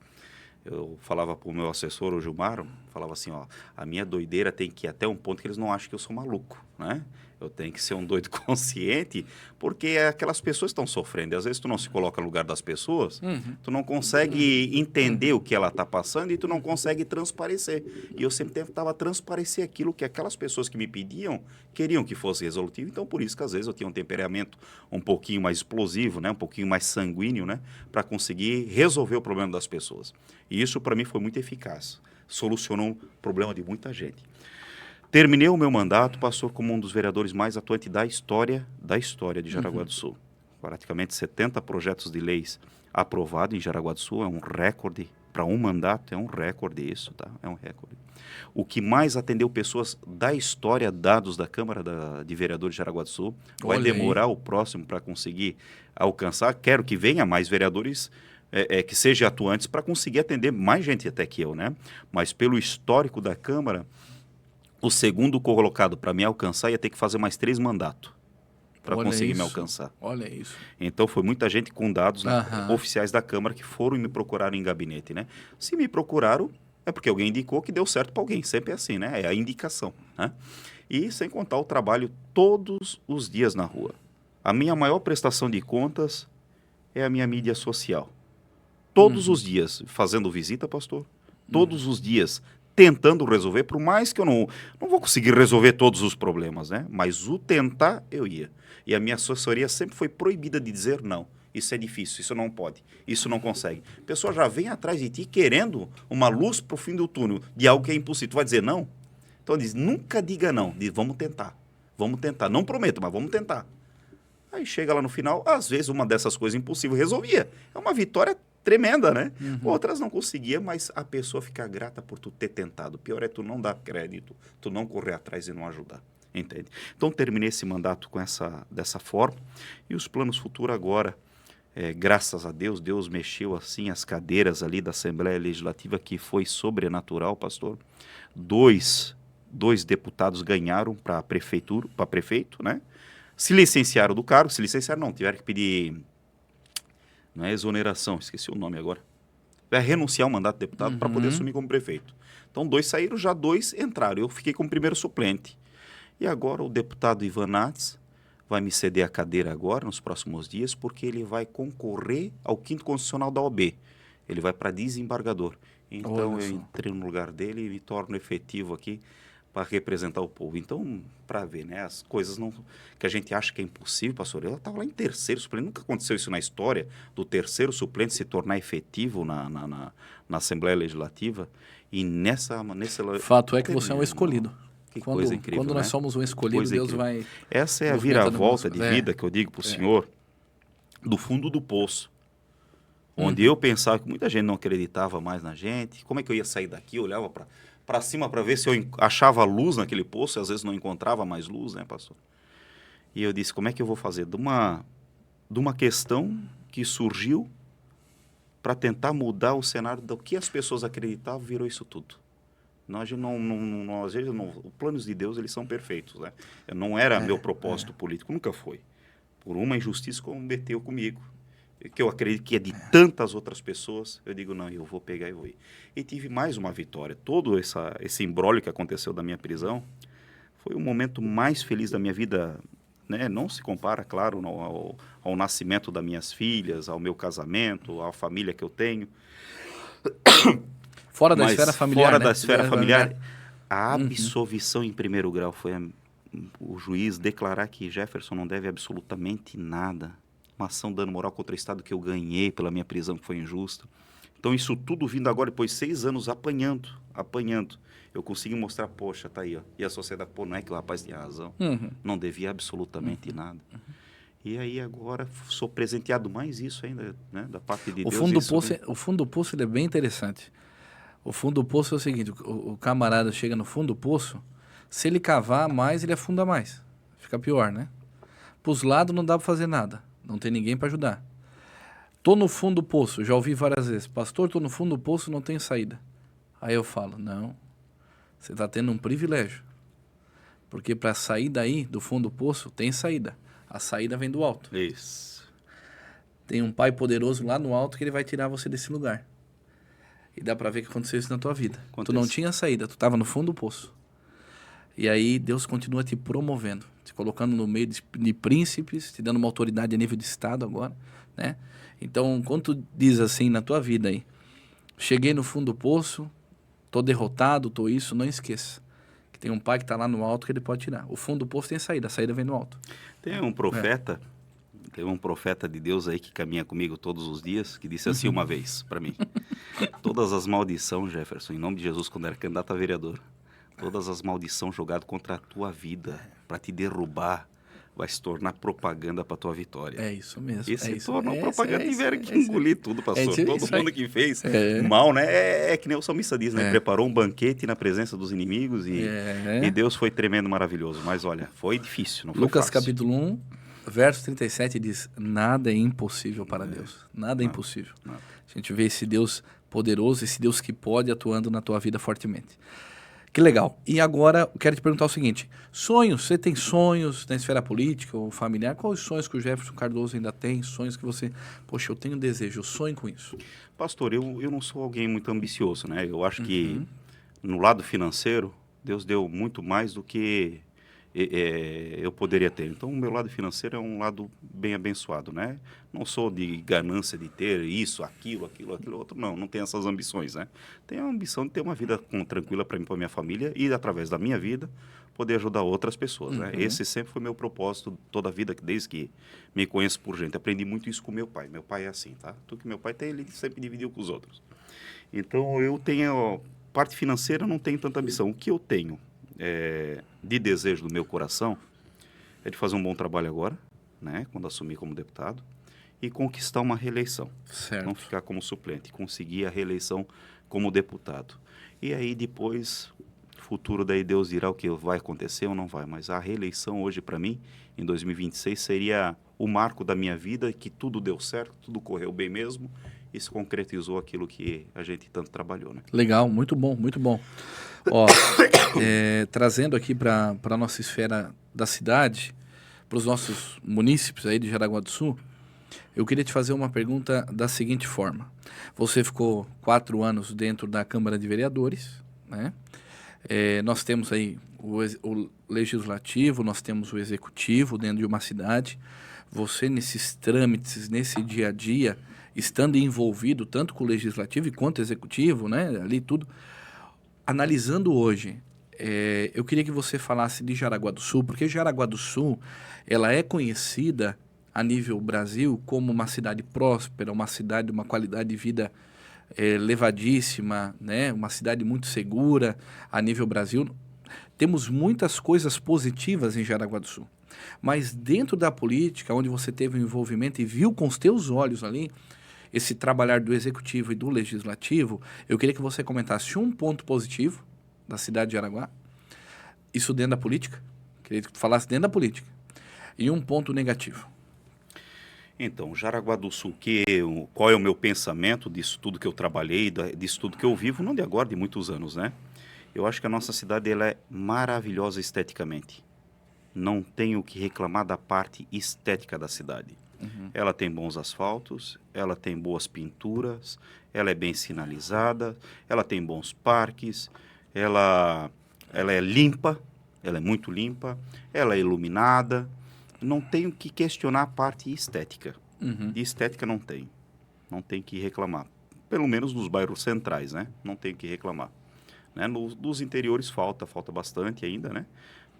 Eu falava para o meu assessor, o Gilmar, falava assim, ó, a minha doideira tem que ir até um ponto que eles não acham que eu sou maluco, né? Eu tenho que ser um doido consciente, porque aquelas pessoas estão sofrendo. E às vezes tu não se coloca no lugar das pessoas, tu não consegue entender o que ela está passando e tu não consegue transparecer. E eu sempre tentava transparecer aquilo que aquelas pessoas que me pediam queriam que fosse resolutivo. Então, por isso que às vezes eu tinha um temperamento um pouquinho mais explosivo, né? Um pouquinho mais sanguíneo, né? Para conseguir resolver o problema das pessoas. E isso, para mim, foi muito eficaz. Solucionou o problema de muita gente. Terminei o meu mandato, pastor, como um dos vereadores mais atuantes da história de Jaraguá do Sul. praticamente 70 projetos de leis aprovados em Jaraguá do Sul, é um recorde. Para um mandato é um recorde isso, tá? É um recorde. O que mais atendeu pessoas da história, dados da Câmara de Vereadores de Jaraguá do Sul. Vai demorar o próximo para conseguir alcançar. Quero que venha mais vereadores que sejam atuantes para conseguir atender mais gente até que eu, né? Mas pelo histórico da Câmara, o segundo colocado para me alcançar ia ter que fazer mais 3 mandatos para conseguir me alcançar. Olha isso. Então, foi muita gente com dados oficiais da Câmara que foram e me procuraram em gabinete, né? Se me procuraram, é porque alguém indicou que deu certo para alguém. Sempre é assim, né? É a indicação, né? E sem contar o trabalho todos os dias na rua. A minha maior prestação de contas é a minha mídia social. Todos os dias fazendo visita, pastor. Todos os dias tentando resolver, por mais que eu não vou conseguir resolver todos os problemas, né? Mas o tentar, eu ia. E a minha assessoria sempre foi proibida de dizer não. Isso é difícil, isso não pode, isso não consegue. A pessoa já vem atrás de ti querendo uma luz para o fim do túnel de algo que é impossível. Tu vai dizer não? Então diz, nunca diga não. Diz, vamos tentar. Vamos tentar. Não prometo, mas vamos tentar. Aí chega lá no final, às vezes uma dessas coisas impossíveis resolvia. É uma vitória tremenda, né? Outras não conseguia, mas a pessoa fica grata por tu ter tentado. O pior é tu não dar crédito, tu não correr atrás e não ajudar. Entende? Então terminei esse mandato dessa forma. E os planos futuros agora, graças a Deus, Deus mexeu assim as cadeiras ali da Assembleia Legislativa, que foi sobrenatural, pastor. Dois deputados ganharam para prefeito, né? Se licenciaram do cargo, tiveram que pedir, não é exoneração, esqueci o nome agora. Vai renunciar ao mandato de deputado para poder assumir como prefeito. Então 2 saíram, já 2 entraram. Eu fiquei como primeiro suplente. E agora o deputado Ivan Nats vai me ceder a cadeira agora, nos próximos dias, porque ele vai concorrer ao 5º Constitucional da OAB. Ele vai para desembargador. Então eu entrei no lugar dele e me torno efetivo aqui para representar o povo. Então, para ver, né, as coisas que a gente acha que é impossível, pastor, ela estava lá em 3º suplente. Nunca aconteceu isso na história, do 3º suplente se tornar efetivo na Assembleia Legislativa. E nessa fato é que você é um escolhido. Que coisa incrível, quando nós somos um escolhido, Deus vai... Essa é a viravolta de vida que eu digo para o senhor, do fundo do poço. Onde eu pensava que muita gente não acreditava mais na gente. Como é que eu ia sair daqui? Eu olhava para cima para ver se eu achava luz naquele poço, e às vezes não encontrava mais luz, né, pastor? E eu disse, como é que eu vou fazer? De uma questão que surgiu para tentar mudar o cenário do que as pessoas acreditavam, virou isso tudo. Às vezes, os planos de Deus, eles são perfeitos, né? Não era meu propósito político, nunca foi. Por uma injustiça que cometeu comigo, que eu acredito que é de tantas outras pessoas, eu digo, não, eu vou pegar e vou ir. E tive mais uma vitória. Todo esse imbróglio que aconteceu da minha prisão foi o momento mais feliz da minha vida, né? Não se compara, claro, ao nascimento das minhas filhas, ao meu casamento, à família que eu tenho. Fora da esfera familiar, fora da esfera familiar, a absolvição em primeiro grau foi o juiz declarar que Jefferson não deve absolutamente nada. Uma ação de dano moral contra o Estado que eu ganhei pela minha prisão, que foi injusta. Então, isso tudo vindo agora, depois de 6 anos, apanhando. Eu consegui mostrar, poxa, tá aí, ó. E a sociedade, não é que o rapaz tinha razão. Não devia absolutamente nada. E aí, agora, sou presenteado mais isso ainda, né, da parte de Deus. O fundo do poço ele é bem interessante. O fundo do poço é o seguinte, o camarada chega no fundo do poço, se ele cavar mais, ele afunda mais. Fica pior, né? Para os lados não dá para fazer nada. Não tem ninguém para ajudar. Tô no fundo do poço, já ouvi várias vezes. Pastor, tô no fundo do poço, não tem saída. Aí eu falo, não, você está tendo um privilégio. Porque para sair daí, do fundo do poço, tem saída. A saída vem do alto. Isso. Tem um pai poderoso lá no alto que ele vai tirar você desse lugar. E dá para ver que aconteceu isso na tua vida. Tu não tinha saída, tu estava no fundo do poço. E aí Deus continua te promovendo, te colocando no meio de príncipes, te dando uma autoridade a nível de Estado agora, né? Então, quando tu diz assim na tua vida aí, cheguei no fundo do poço, tô derrotado, tô isso, não esqueça que tem um pai que está lá no alto que ele pode tirar. O fundo do poço tem saída, a saída vem do alto. Tem um profeta, de Deus aí que caminha comigo todos os dias, que disse assim uma vez para mim, todas as maldições, Jefferson, em nome de Jesus, quando era candidato a vereador, todas as maldições jogadas contra a tua vida, para te derrubar, vai se tornar propaganda para a tua vitória. É isso mesmo. E se torna propaganda, tiveram que engolir tudo, pastor. Todo mundo que fez É. mal, né? É que nem o salmista diz, né? Preparou um banquete na presença dos inimigos e Deus foi tremendo, maravilhoso. Mas olha, foi difícil, não foi Lucas fácil. capítulo 1, verso 37 diz, nada é impossível para Deus. Nada é impossível. Nada. A gente vê esse Deus poderoso, esse Deus que pode atuando na tua vida fortemente. Que legal. E agora, eu quero te perguntar o seguinte. Sonhos, você tem sonhos na esfera política ou familiar? Quais os sonhos que o Jefferson Cardoso ainda tem? Sonhos que você... Poxa, eu tenho desejo, eu sonho com isso. Pastor, eu não sou alguém muito ambicioso, né? Eu acho que no lado financeiro, Deus deu muito mais do que eu poderia ter. Então, o meu lado financeiro é um lado bem abençoado, né? Não sou de ganância de ter isso, aquilo outro. Não tenho essas ambições, né? Tenho a ambição de ter uma vida tranquila para mim, para minha família e, através da minha vida, poder ajudar outras pessoas, né? Esse sempre foi meu propósito toda a vida, desde que me conheço por gente. Aprendi muito isso com meu pai. Meu pai é assim, tá? Tudo que meu pai tem, ele sempre dividiu com os outros. Então, eu tenho... Parte financeira, eu não tenho tanta ambição. O que eu tenho de desejo do meu coração é de fazer um bom trabalho agora, né? Quando assumir como deputado, e conquistar uma reeleição. Certo. Não ficar como suplente, conseguir a reeleição como deputado. E aí, depois... futuro daí Deus dirá o que vai acontecer ou não vai, mas a reeleição hoje para mim, em 2026, seria o marco da minha vida, que tudo deu certo, tudo correu bem mesmo, e se concretizou aquilo que a gente tanto trabalhou, né? Legal, muito bom, muito bom. Ó, trazendo aqui para a nossa esfera da cidade, para os nossos munícipes aí de Jaraguá do Sul, eu queria te fazer uma pergunta da seguinte forma. Você ficou 4 anos dentro da Câmara de Vereadores, né? Nós temos aí o legislativo, nós temos o executivo dentro de uma cidade. Você, nesses trâmites, nesse dia a dia, estando envolvido tanto com o legislativo quanto o executivo, né, ali tudo, analisando hoje, eu queria que você falasse de Jaraguá do Sul, porque Jaraguá do Sul, ela é conhecida a nível Brasil como uma cidade próspera, uma cidade de uma qualidade de vida elevadíssima, né? Uma cidade muito segura a nível Brasil. Temos muitas coisas positivas em Jaraguá do Sul. Mas dentro da política, onde você teve um envolvimento e viu com os teus olhos ali esse trabalhar do executivo e do legislativo, eu queria que você comentasse um ponto positivo da cidade de Jaraguá, isso dentro da política, queria que tu falasse dentro da política, e um ponto negativo. Então, Jaraguá do Sul, qual é o meu pensamento disso tudo que eu trabalhei, disso tudo que eu vivo, não de agora, de muitos anos, né? Eu acho que a nossa cidade ela é maravilhosa esteticamente. Não tenho o que reclamar da parte estética da cidade. Ela tem bons asfaltos, ela tem boas pinturas, ela é bem sinalizada, ela tem bons parques, ela é limpa, ela é muito limpa, ela é iluminada. Não tenho que questionar a parte estética. De estética não tem. Não tem que reclamar. Pelo menos nos bairros centrais, né? Não tem que reclamar. Né? Nos interiores falta bastante ainda, né?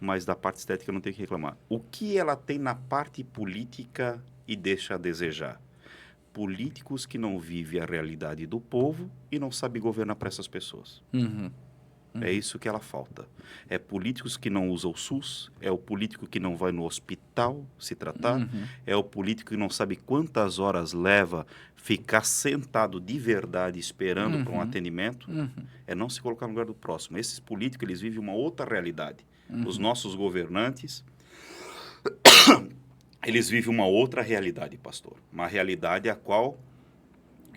Mas da parte estética não tem que reclamar. O que ela tem na parte política e deixa a desejar? Políticos que não vivem a realidade do povo e não sabem governar para essas pessoas. É isso que ela falta. É políticos que não usam o SUS, é o político que não vai no hospital se tratar, é o político que não sabe quantas horas leva ficar sentado de verdade esperando para um atendimento. É não se colocar no lugar do próximo. Esses políticos, eles vivem uma outra realidade. Os nossos governantes, eles vivem uma outra realidade, pastor. Uma realidade a qual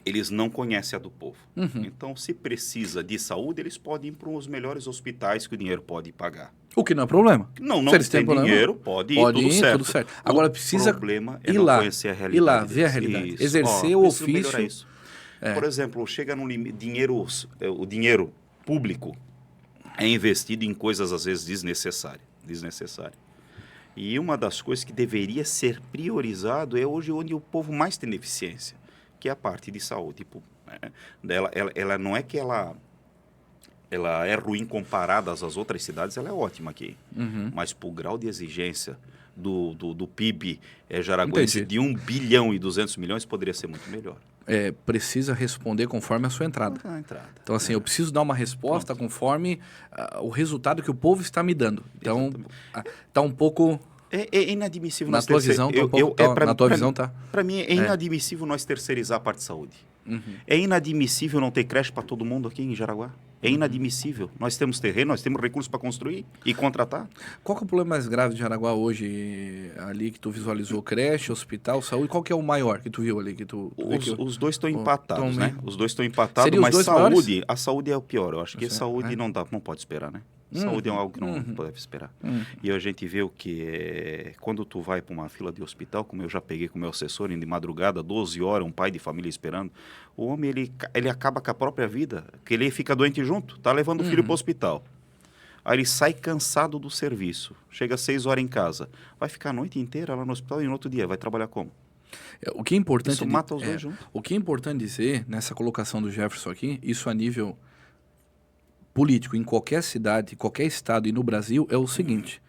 eles não conhecem a do povo. Então, se precisa de saúde, eles podem ir para os melhores hospitais que o dinheiro pode pagar. O que não é problema. Não se tem dinheiro, pode ir, tudo certo. Agora precisa o problema é não conhecer a realidade. Ir lá, ver a realidade. Isso. Exercer o ofício. Isso. Por exemplo, chega no o dinheiro público é investido em coisas, às vezes, desnecessárias. E uma das coisas que deveria ser priorizado é hoje onde o povo mais tem deficiência, que é a parte de saúde. Tipo, ela não é que ela é ruim comparada às outras cidades, ela é ótima aqui. Mas para o grau de exigência do PIB jaraguense de 1 bilhão e 200 milhões, poderia ser muito melhor. Precisa responder conforme a sua entrada. Então, assim, eu preciso dar uma resposta conforme o resultado que o povo está me dando. Então, está um pouco É inadmissível. Na tua visão, tá? Para mim, é inadmissível nós terceirizar a parte de saúde. Uhum. É inadmissível não ter creche para todo mundo aqui em Jaraguá. É inadmissível. Nós temos terreno, nós temos recursos para construir e contratar. Qual que é o problema mais grave de Jaraguá hoje, ali que tu visualizou? Creche, hospital, saúde? Qual que é o maior que tu viu ali? Os dois estão empatados, né? Os dois estão empatados, mas a saúde é o pior. Eu acho que a saúde não pode esperar, né? Saúde é algo que não deve esperar. E a gente vê o que quando tu vai para uma fila de hospital, como eu já peguei com o meu assessor, indo de madrugada, 12 horas, um pai de família esperando, o homem ele acaba com a própria vida, porque ele fica doente junto, tá levando o filho para o hospital. Aí ele sai cansado do serviço, chega às 6 horas em casa, vai ficar a noite inteira lá no hospital e no outro dia vai trabalhar como? O que é importante isso mata os dois juntos. O que é importante dizer nessa colocação do Jefferson aqui, isso a nível político em qualquer cidade, qualquer estado e no Brasil, é o seguinte: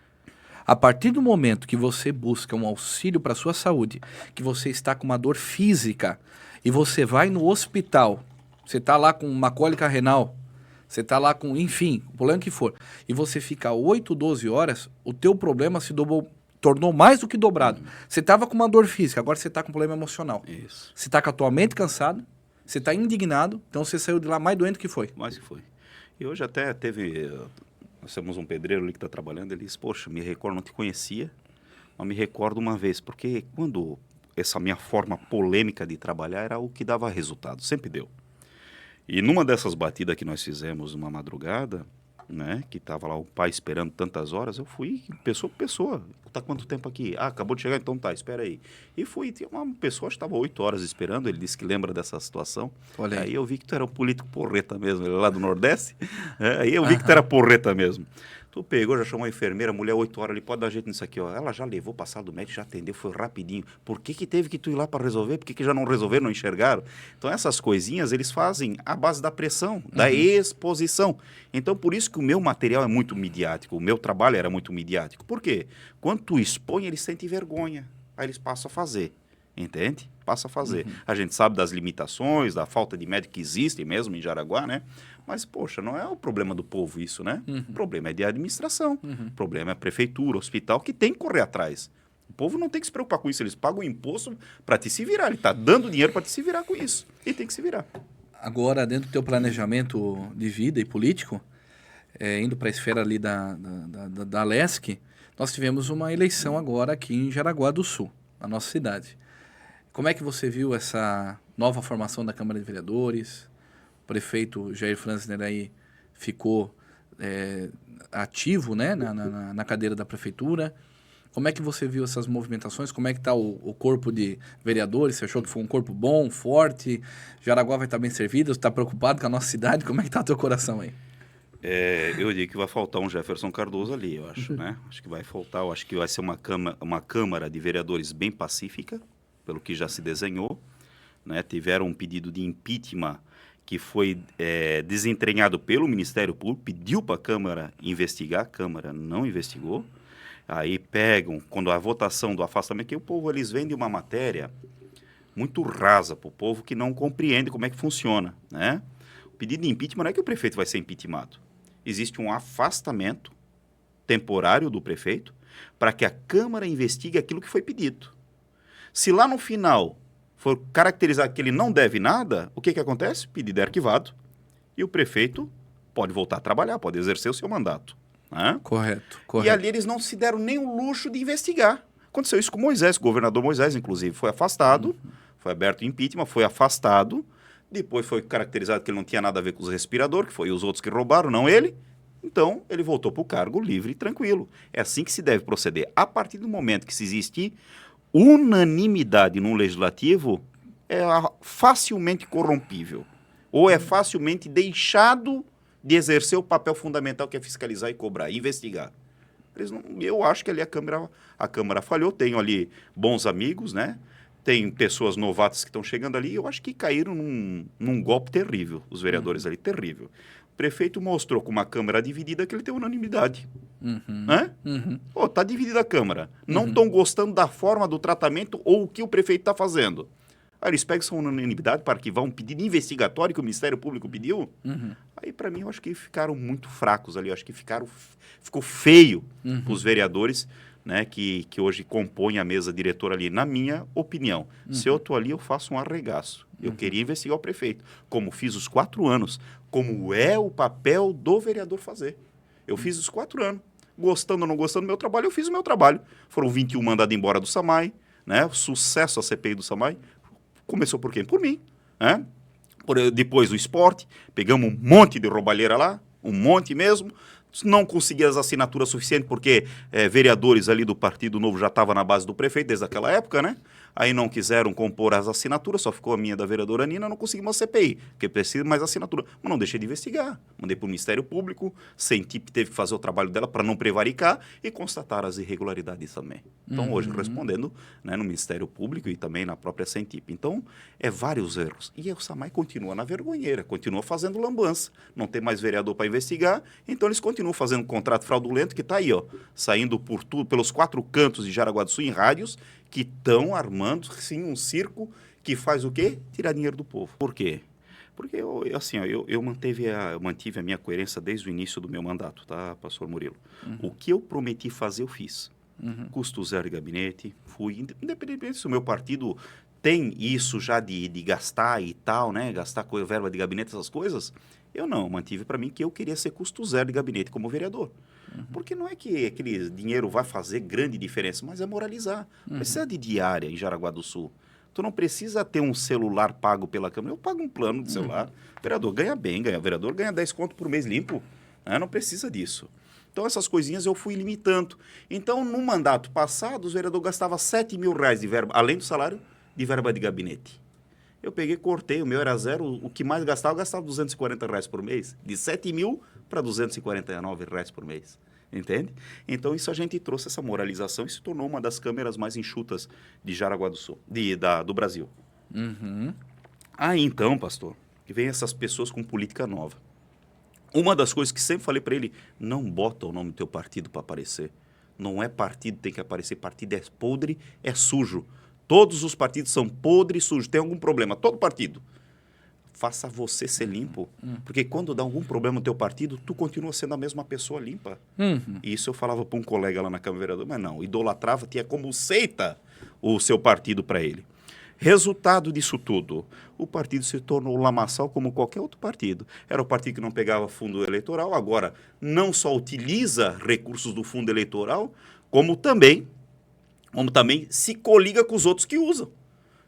a partir do momento que você busca um auxílio para a sua saúde, que você está com uma dor física e você vai no hospital, você está lá com uma cólica renal, você está lá com, enfim, o problema que for, e você fica 8, 12 horas, o teu problema se tornou mais do que dobrado. Você estava com uma dor física, agora você está com um problema emocional. Isso. Você está com a tua mente cansada, você está indignado, então você saiu de lá mais doente que foi. Mais que foi. E hoje até nós temos um pedreiro ali que está trabalhando, ele disse, poxa, me recordo, não te conhecia, mas me recordo uma vez, porque quando essa minha forma polêmica de trabalhar era o que dava resultado, sempre deu. E numa dessas batidas que nós fizemos uma madrugada, né, que estava lá o pai esperando tantas horas, eu fui pessoa por pessoa. Tá quanto tempo aqui? Ah, acabou de chegar, então tá, espera aí. E fui, tinha uma pessoa que estava 8 horas esperando, ele disse que lembra dessa situação. Olha aí eu vi que tu era um político porreta mesmo, ele é lá do Nordeste, aí eu vi que tu era porreta mesmo. Tu pegou, já chamou a enfermeira, a mulher 8 horas, ele pode dar jeito nisso aqui, ó. Ela já levou, passado do médico, já atendeu, foi rapidinho. Por que teve que tu ir lá para resolver? Por que já não resolveram, não enxergaram? Então essas coisinhas eles fazem à base da pressão, da exposição. Então por isso que o meu material é muito midiático, o meu trabalho era muito midiático. Por quê? Quando tu expõe, eles sentem vergonha, aí eles passam a fazer. Entende? Passa a fazer. A gente sabe das limitações, da falta de médico que existe mesmo em Jaraguá, né? Mas, poxa, não é o problema do povo isso, né? O problema é de administração. O problema é a prefeitura, o hospital, que tem que correr atrás. O povo não tem que se preocupar com isso. Eles pagam imposto para te se virar. Ele está dando dinheiro para te se virar com isso. E tem que se virar. Agora, dentro do teu planejamento de vida e político, indo para a esfera ali da LESC, nós tivemos uma eleição agora aqui em Jaraguá do Sul, na nossa cidade. Como é que você viu essa nova formação da Câmara de Vereadores? O prefeito Jair Franzner aí ficou ativo, né, na cadeira da prefeitura. Como é que você viu essas movimentações? Como é que está o corpo de vereadores? Você achou que foi um corpo bom, forte? Jaraguá vai estar bem servido? Você está preocupado com a nossa cidade? Como é que está o teu coração aí? Eu digo que vai faltar um Jefferson Cardoso ali, eu acho, né? Acho que vai faltar, eu acho que vai ser uma Câmara de Vereadores bem pacífica, pelo que já se desenhou, né? Tiveram um pedido de impeachment que foi desentranhado pelo Ministério Público, pediu para a Câmara investigar, a Câmara não investigou. Aí pegam, quando a votação do afastamento, que o povo, eles vendem uma matéria muito rasa para o povo que não compreende como é que funciona, né? O pedido de impeachment não é que o prefeito vai ser impeachmentado. Existe um afastamento temporário do prefeito para que a Câmara investigue aquilo que foi pedido. Se lá no final for caracterizar que ele não deve nada, o que acontece? O pedido é arquivado e o prefeito pode voltar a trabalhar, pode exercer o seu mandato. Né? Correto. E ali eles não se deram nem o luxo de investigar. Aconteceu isso com Moisés, o governador Moisés, inclusive, foi afastado, foi aberto o impeachment, foi afastado, depois foi caracterizado que ele não tinha nada a ver com os respiradores, que foi os outros que roubaram, não ele. Então, ele voltou para o cargo livre e tranquilo. É assim que se deve proceder. A partir do momento que se existe unanimidade no legislativo, é facilmente corrompível. Ou é facilmente deixado de exercer o papel fundamental que é fiscalizar e cobrar, investigar. Eu acho que ali a Câmara falhou. Tenho ali bons amigos, né? Tem pessoas novatas que estão chegando ali. Eu acho que caíram num golpe terrível, os vereadores ali, terrível. O prefeito mostrou com uma Câmara dividida que ele tem unanimidade. Né? Pô, tá dividida a Câmara. Não estão gostando da forma do tratamento ou o que o prefeito está fazendo. Aí eles pegam essa unanimidade para arquivar um pedido investigatório que o Ministério Público pediu. Aí, para mim, eu acho que ficaram muito fracos ali. Eu acho que ficou feio para os vereadores né, que hoje compõem a mesa diretora ali, na minha opinião. Se eu estou ali, eu faço um arregaço. Eu queria investigar o prefeito, como fiz os 4 anos, como é o papel do vereador fazer. Eu fiz os 4 anos. Gostando ou não gostando do meu trabalho, eu fiz o meu trabalho. Foram 21 mandados embora do SAMAI, né? Sucesso a CPI do SAMAI. Começou por quem? Por mim, né? Depois o esporte, pegamos um monte de roubalheira lá, um monte mesmo. Não consegui as assinaturas suficientes, porque vereadores ali do Partido Novo já estavam na base do prefeito desde aquela época, né? Aí não quiseram compor as assinaturas, só ficou a minha da vereadora Nina, não conseguimos a CPI, porque precisa mais assinatura. Mas não deixei de investigar. Mandei para o Ministério Público, CENTIP teve que fazer o trabalho dela para não prevaricar e constatar as irregularidades também. Então, hoje, respondendo, né, no Ministério Público e também na própria CENTIP. Então, vários erros. E o SAMAI continua na vergonheira, continua fazendo lambança. Não tem mais vereador para investigar, então eles continuam fazendo um contrato fraudulento que está aí, ó, saindo por tudo, pelos 4 cantos de Jaraguá do Sul em rádios, que estão armando, sim, um circo que faz o quê? Tirar dinheiro do povo. Por quê? Porque eu mantive a minha coerência desde o início do meu mandato, tá, pastor Murilo? O que eu prometi fazer, eu fiz. Custo zero de gabinete, fui, independente se o meu partido tem isso já de gastar e tal, né? Gastar verba de gabinete, essas coisas. Eu não, mantive para mim que eu queria ser custo zero de gabinete como vereador. Porque não é que aquele dinheiro vai fazer grande diferença, mas é moralizar. Precisa de diária em Jaraguá do Sul. Tu não precisa ter um celular pago pela Câmara. Eu pago um plano de celular. O vereador ganha bem, o vereador ganha 10 conto por mês limpo. Não precisa disso. Então, essas coisinhas eu fui limitando. Então, no mandato passado, os vereadores gastavam 7 mil reais de verba, além do salário, de verba de gabinete. Eu peguei, cortei, o meu era zero, o que mais gastava, eu gastava 240 reais por mês. De 7 mil para 249 reais por mês. Entende? Então, isso a gente trouxe essa moralização e se tornou uma das câmeras mais enxutas de Jaraguá do Sul, do Brasil. Aí, então, pastor, vem essas pessoas com política nova. Uma das coisas que sempre falei para ele, não bota o nome do teu partido para aparecer. Não é partido que tem que aparecer, partido é podre, é sujo. Todos os partidos são podres e sujos. Tem algum problema, todo partido. Faça você ser limpo. Porque quando dá algum problema no teu partido, tu continua sendo a mesma pessoa limpa. E isso eu falava para um colega lá na Câmara Vereador, mas não, idolatrava, tinha como seita o seu partido para ele. Resultado disso tudo, o partido se tornou lamaçal como qualquer outro partido. Era o partido que não pegava fundo eleitoral, agora não só utiliza recursos do fundo eleitoral, como também se coliga com os outros que usam.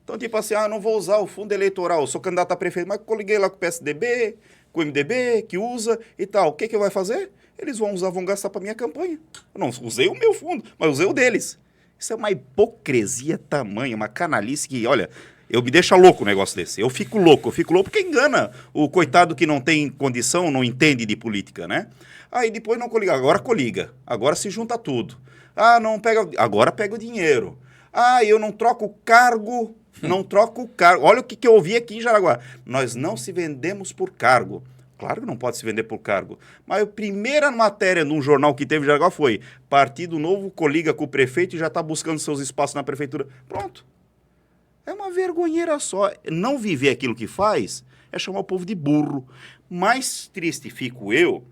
Então, tipo assim, não vou usar o fundo eleitoral, sou candidato a prefeito, mas coliguei lá com o PSDB, com o MDB, que usa e tal. O que eu vou fazer? Eles vão gastar para minha campanha. Eu não usei o meu fundo, mas usei o deles. Isso é uma hipocrisia tamanha, uma canalice que, olha, eu me deixa louco o negócio desse. Eu fico louco porque engana o coitado que não tem condição, não entende de política, né? Aí depois não coliga, agora se junta tudo. Não pega, agora pega o dinheiro. Eu não troco o cargo, Olha o que eu ouvi aqui em Jaraguá. Nós não se vendemos por cargo. Claro que não pode se vender por cargo. Mas a primeira matéria num jornal que teve em Jaraguá foi Partido Novo coliga com o prefeito e já está buscando seus espaços na prefeitura. Pronto. É uma vergonheira só. Não viver aquilo que faz é chamar o povo de burro. Mais triste fico eu,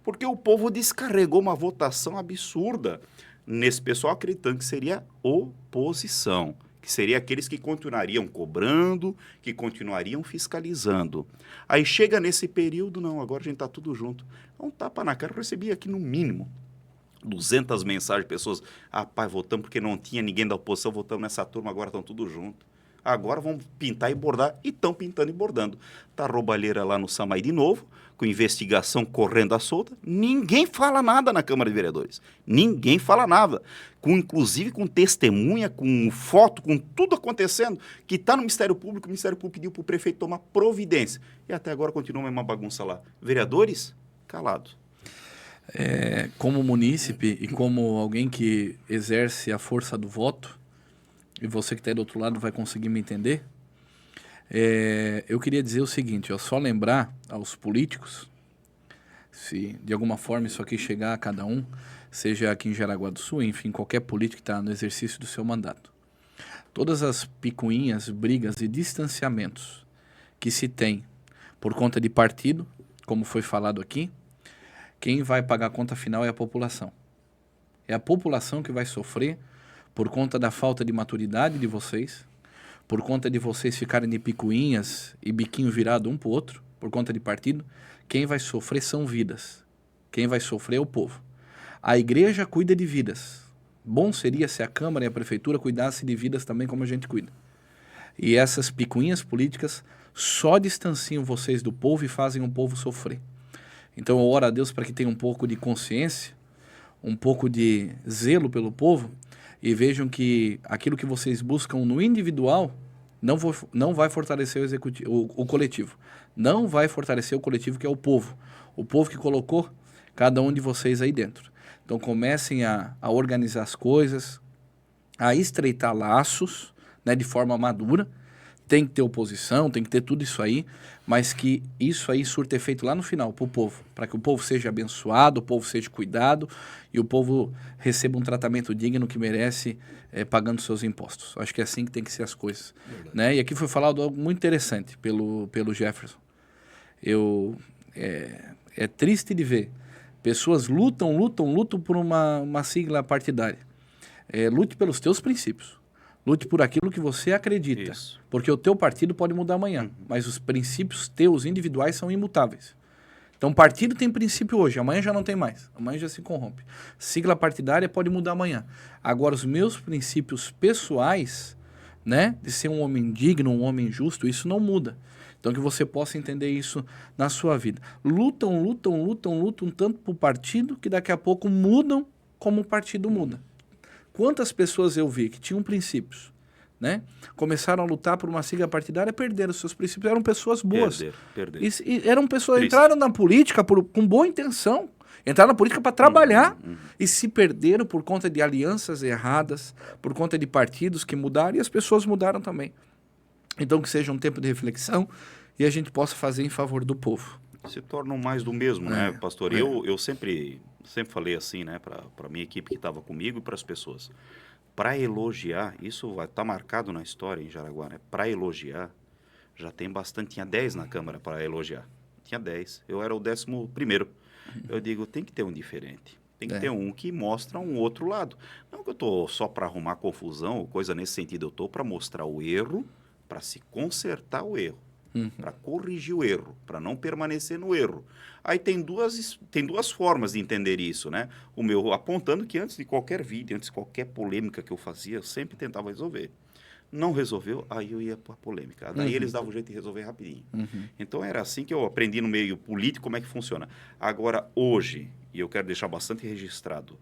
porque o povo descarregou uma votação absurda nesse pessoal acreditando que seria oposição, que seria aqueles que continuariam cobrando, que continuariam fiscalizando. Aí chega nesse período, não, agora a gente está tudo junto. Um tapa na cara, eu recebi aqui no mínimo 200 mensagens de pessoas, pai, votamos porque não tinha ninguém da oposição, votamos nessa turma, agora estão tudo junto. Agora vão pintar e bordar, e estão pintando e bordando. Tá roubalheira lá no SAMAI de novo, com investigação correndo à solta. Ninguém fala nada na Câmara de Vereadores. Ninguém fala nada. Inclusive com testemunha, com foto, com tudo acontecendo, que está no Ministério Público. O Ministério Público pediu para o prefeito tomar providência. E até agora continua uma bagunça lá. Vereadores, calados. Como munícipe e como alguém que exerce a força do voto, e você que está aí do outro lado vai conseguir me entender, eu queria dizer o seguinte, só lembrar aos políticos, se de alguma forma isso aqui chegar a cada um, seja aqui em Jaraguá do Sul, enfim, qualquer político que está no exercício do seu mandato. Todas as picuinhas, brigas e distanciamentos que se tem por conta de partido, como foi falado aqui, quem vai pagar a conta final é a população. É a população que vai sofrer por conta da falta de maturidade de vocês, por conta de vocês ficarem de picuinhas e biquinho virado um pro outro, por conta de partido. Quem vai sofrer são vidas. Quem vai sofrer é o povo. A igreja cuida de vidas. Bom seria se a Câmara e a Prefeitura cuidassem de vidas também como a gente cuida. E essas picuinhas políticas só distanciam vocês do povo e fazem o povo sofrer. Então eu oro a Deus para que tenha um pouco de consciência, um pouco de zelo pelo povo, e vejam que aquilo que vocês buscam no individual não vai fortalecer o coletivo. Não vai fortalecer o coletivo, que é o povo. O povo que colocou cada um de vocês aí dentro. Então comecem a organizar as coisas, a estreitar laços, né, de forma madura. Tem que ter oposição, tem que ter tudo isso aí, mas que isso aí surta efeito lá no final para o povo, para que o povo seja abençoado, o povo seja cuidado e o povo receba um tratamento digno que merece, pagando seus impostos. Acho que é assim que tem que ser as coisas. Né? E aqui foi falado algo muito interessante pelo Jefferson. É triste de ver. Pessoas lutam por uma sigla partidária. Lute pelos teus princípios. Lute por aquilo que você acredita. Isso. Porque o teu partido pode mudar amanhã, mas os princípios teus individuais são imutáveis. Então, partido tem princípio hoje, amanhã já não tem mais. Amanhã já se corrompe. Sigla partidária pode mudar amanhã. Agora, os meus princípios pessoais, né, de ser um homem digno, um homem justo, isso não muda. Então, que você possa entender isso na sua vida. Lutam tanto por partido que daqui a pouco mudam como o partido muda. Quantas pessoas eu vi que tinham princípios, né? Começaram a lutar por uma sigla partidária, perderam seus princípios, eram pessoas boas. Perderam. E eram pessoas, entraram na política com boa intenção, entraram na política para trabalhar e se perderam por conta de alianças erradas, por conta de partidos que mudaram, e as pessoas mudaram também. Então que seja um tempo de reflexão e a gente possa fazer em favor do povo. Se tornam mais do mesmo, né, pastor? Eu sempre falei assim, né, para minha equipe que estava comigo e para as pessoas. Para elogiar, isso vai estar marcado na história em Jaraguá, né? Para elogiar, já tem bastante. Tinha 10 na Câmara para elogiar. Tinha 10. Eu era o 11º. Eu digo, tem que ter um diferente. Tem que ter um que mostra um outro lado. Não que eu estou só para arrumar confusão ou coisa nesse sentido. Eu estou para mostrar o erro, para se consertar o erro. Para corrigir o erro, para não permanecer no erro. Aí tem duas formas de entender isso, né? O meu apontando que antes de qualquer vídeo, antes de qualquer polêmica que eu fazia, eu sempre tentava resolver. Não resolveu, aí eu ia para a polêmica. Daí eles davam um jeito de resolver rapidinho. Então era assim que eu aprendi no meio político como é que funciona. Agora, hoje, e eu quero deixar bastante registrado,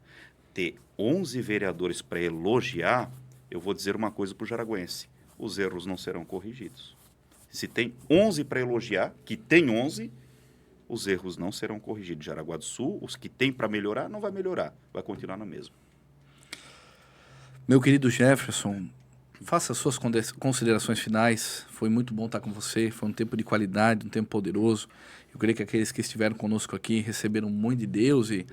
ter 11 vereadores para elogiar, eu vou dizer uma coisa para o jaraguense: os erros não serão corrigidos. Se tem 11 para elogiar, que tem 11, os erros não serão corrigidos. Jaraguá do Sul, os que tem para melhorar, não vai melhorar. Vai continuar na mesma. Meu querido Jefferson, faça as suas considerações finais. Foi muito bom estar com você. Foi um tempo de qualidade, um tempo poderoso. Eu creio que aqueles que estiveram conosco aqui receberam muito de Deus e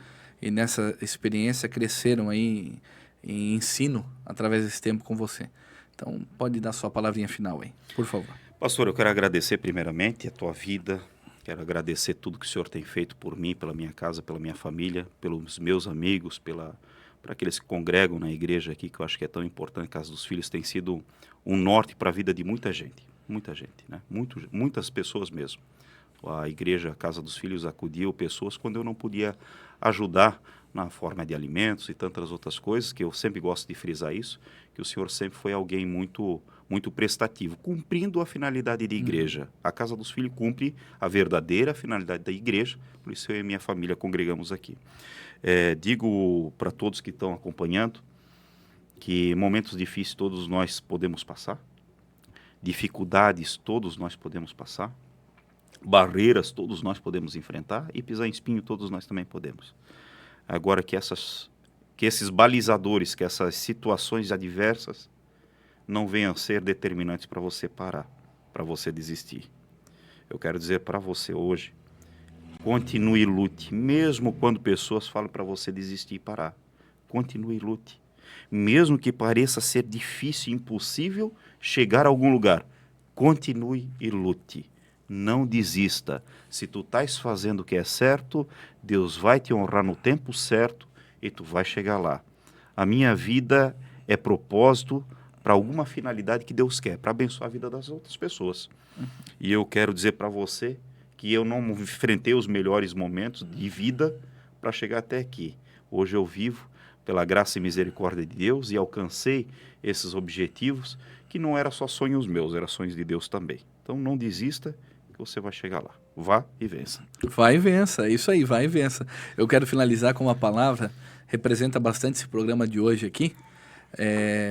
nessa experiência cresceram aí em ensino através desse tempo com você. Então, pode dar sua palavrinha final aí, por favor. Pastor, eu quero agradecer primeiramente a tua vida, quero agradecer tudo que o Senhor tem feito por mim, pela minha casa, pela minha família, pelos meus amigos, para aqueles que congregam na igreja aqui, que eu acho que é tão importante. A Casa dos Filhos tem sido um norte para a vida de muita gente, né? Muitas pessoas mesmo. A igreja a Casa dos Filhos acudiu pessoas quando eu não podia ajudar na forma de alimentos e tantas outras coisas, que eu sempre gosto de frisar isso, que o Senhor sempre foi alguém muito prestativo, cumprindo a finalidade de igreja. A Casa dos Filhos cumpre a verdadeira finalidade da igreja, por isso eu e minha família congregamos aqui. Digo para todos que estão acompanhando que momentos difíceis todos nós podemos passar, dificuldades todos nós podemos passar, barreiras todos nós podemos enfrentar e pisar em espinho todos nós também podemos. Agora que esses balizadores, que essas situações adversas não venham a ser determinantes para você parar, para você desistir. Eu quero dizer para você hoje, continue e lute, mesmo quando pessoas falam para você desistir e parar. Continue e lute. Mesmo que pareça ser difícil e impossível chegar a algum lugar, continue e lute. Não desista. Se tu estás fazendo o que é certo, Deus vai te honrar no tempo certo e tu vai chegar lá. A minha vida é propósito para alguma finalidade que Deus quer, para abençoar a vida das outras pessoas. E eu quero dizer para você que eu não enfrentei os melhores momentos de vida para chegar até aqui. Hoje eu vivo pela graça e misericórdia de Deus e alcancei esses objetivos que não eram só sonhos meus, eram sonhos de Deus também. Então não desista que você vai chegar lá. Vá e vença. Vai e vença, é isso aí, vai e vença. Eu quero finalizar com uma palavra, representa bastante esse programa de hoje aqui.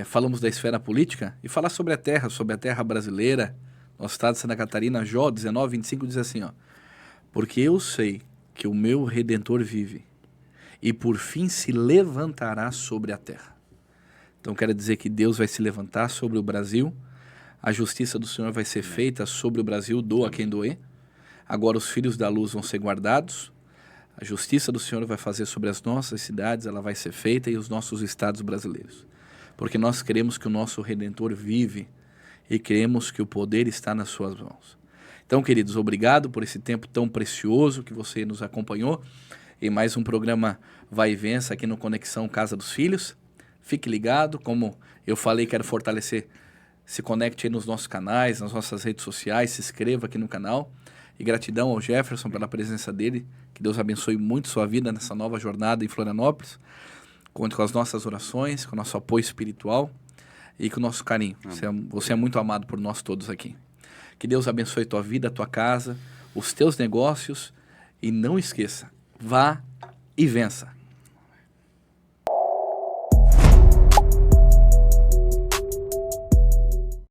Falamos da esfera política e falar sobre a terra brasileira, nosso estado de Santa Catarina. Jó 19:25 diz assim, ó: porque eu sei que o meu Redentor vive e por fim se levantará sobre a terra. Então quero dizer que Deus vai se levantar sobre o Brasil, a justiça do Senhor vai ser feita sobre o Brasil, doa quem doer. Agora os filhos da luz vão ser guardados, a justiça do Senhor vai fazer sobre as nossas cidades, ela vai ser feita e os nossos estados brasileiros. Porque nós cremos que o nosso Redentor vive e cremos que o poder está nas suas mãos. Então, queridos, obrigado por esse tempo tão precioso que você nos acompanhou em mais um programa Vai e Vença aqui no Conexão Casa dos Filhos. Fique ligado, como eu falei, quero fortalecer, se conecte aí nos nossos canais, nas nossas redes sociais, se inscreva aqui no canal. E gratidão ao Jefferson pela presença dele, que Deus abençoe muito sua vida nessa nova jornada em Florianópolis. Conte com as nossas orações, com o nosso apoio espiritual e com o nosso carinho. Você é muito amado por nós todos aqui. Que Deus abençoe tua vida, tua casa, os teus negócios e não esqueça, vá e vença.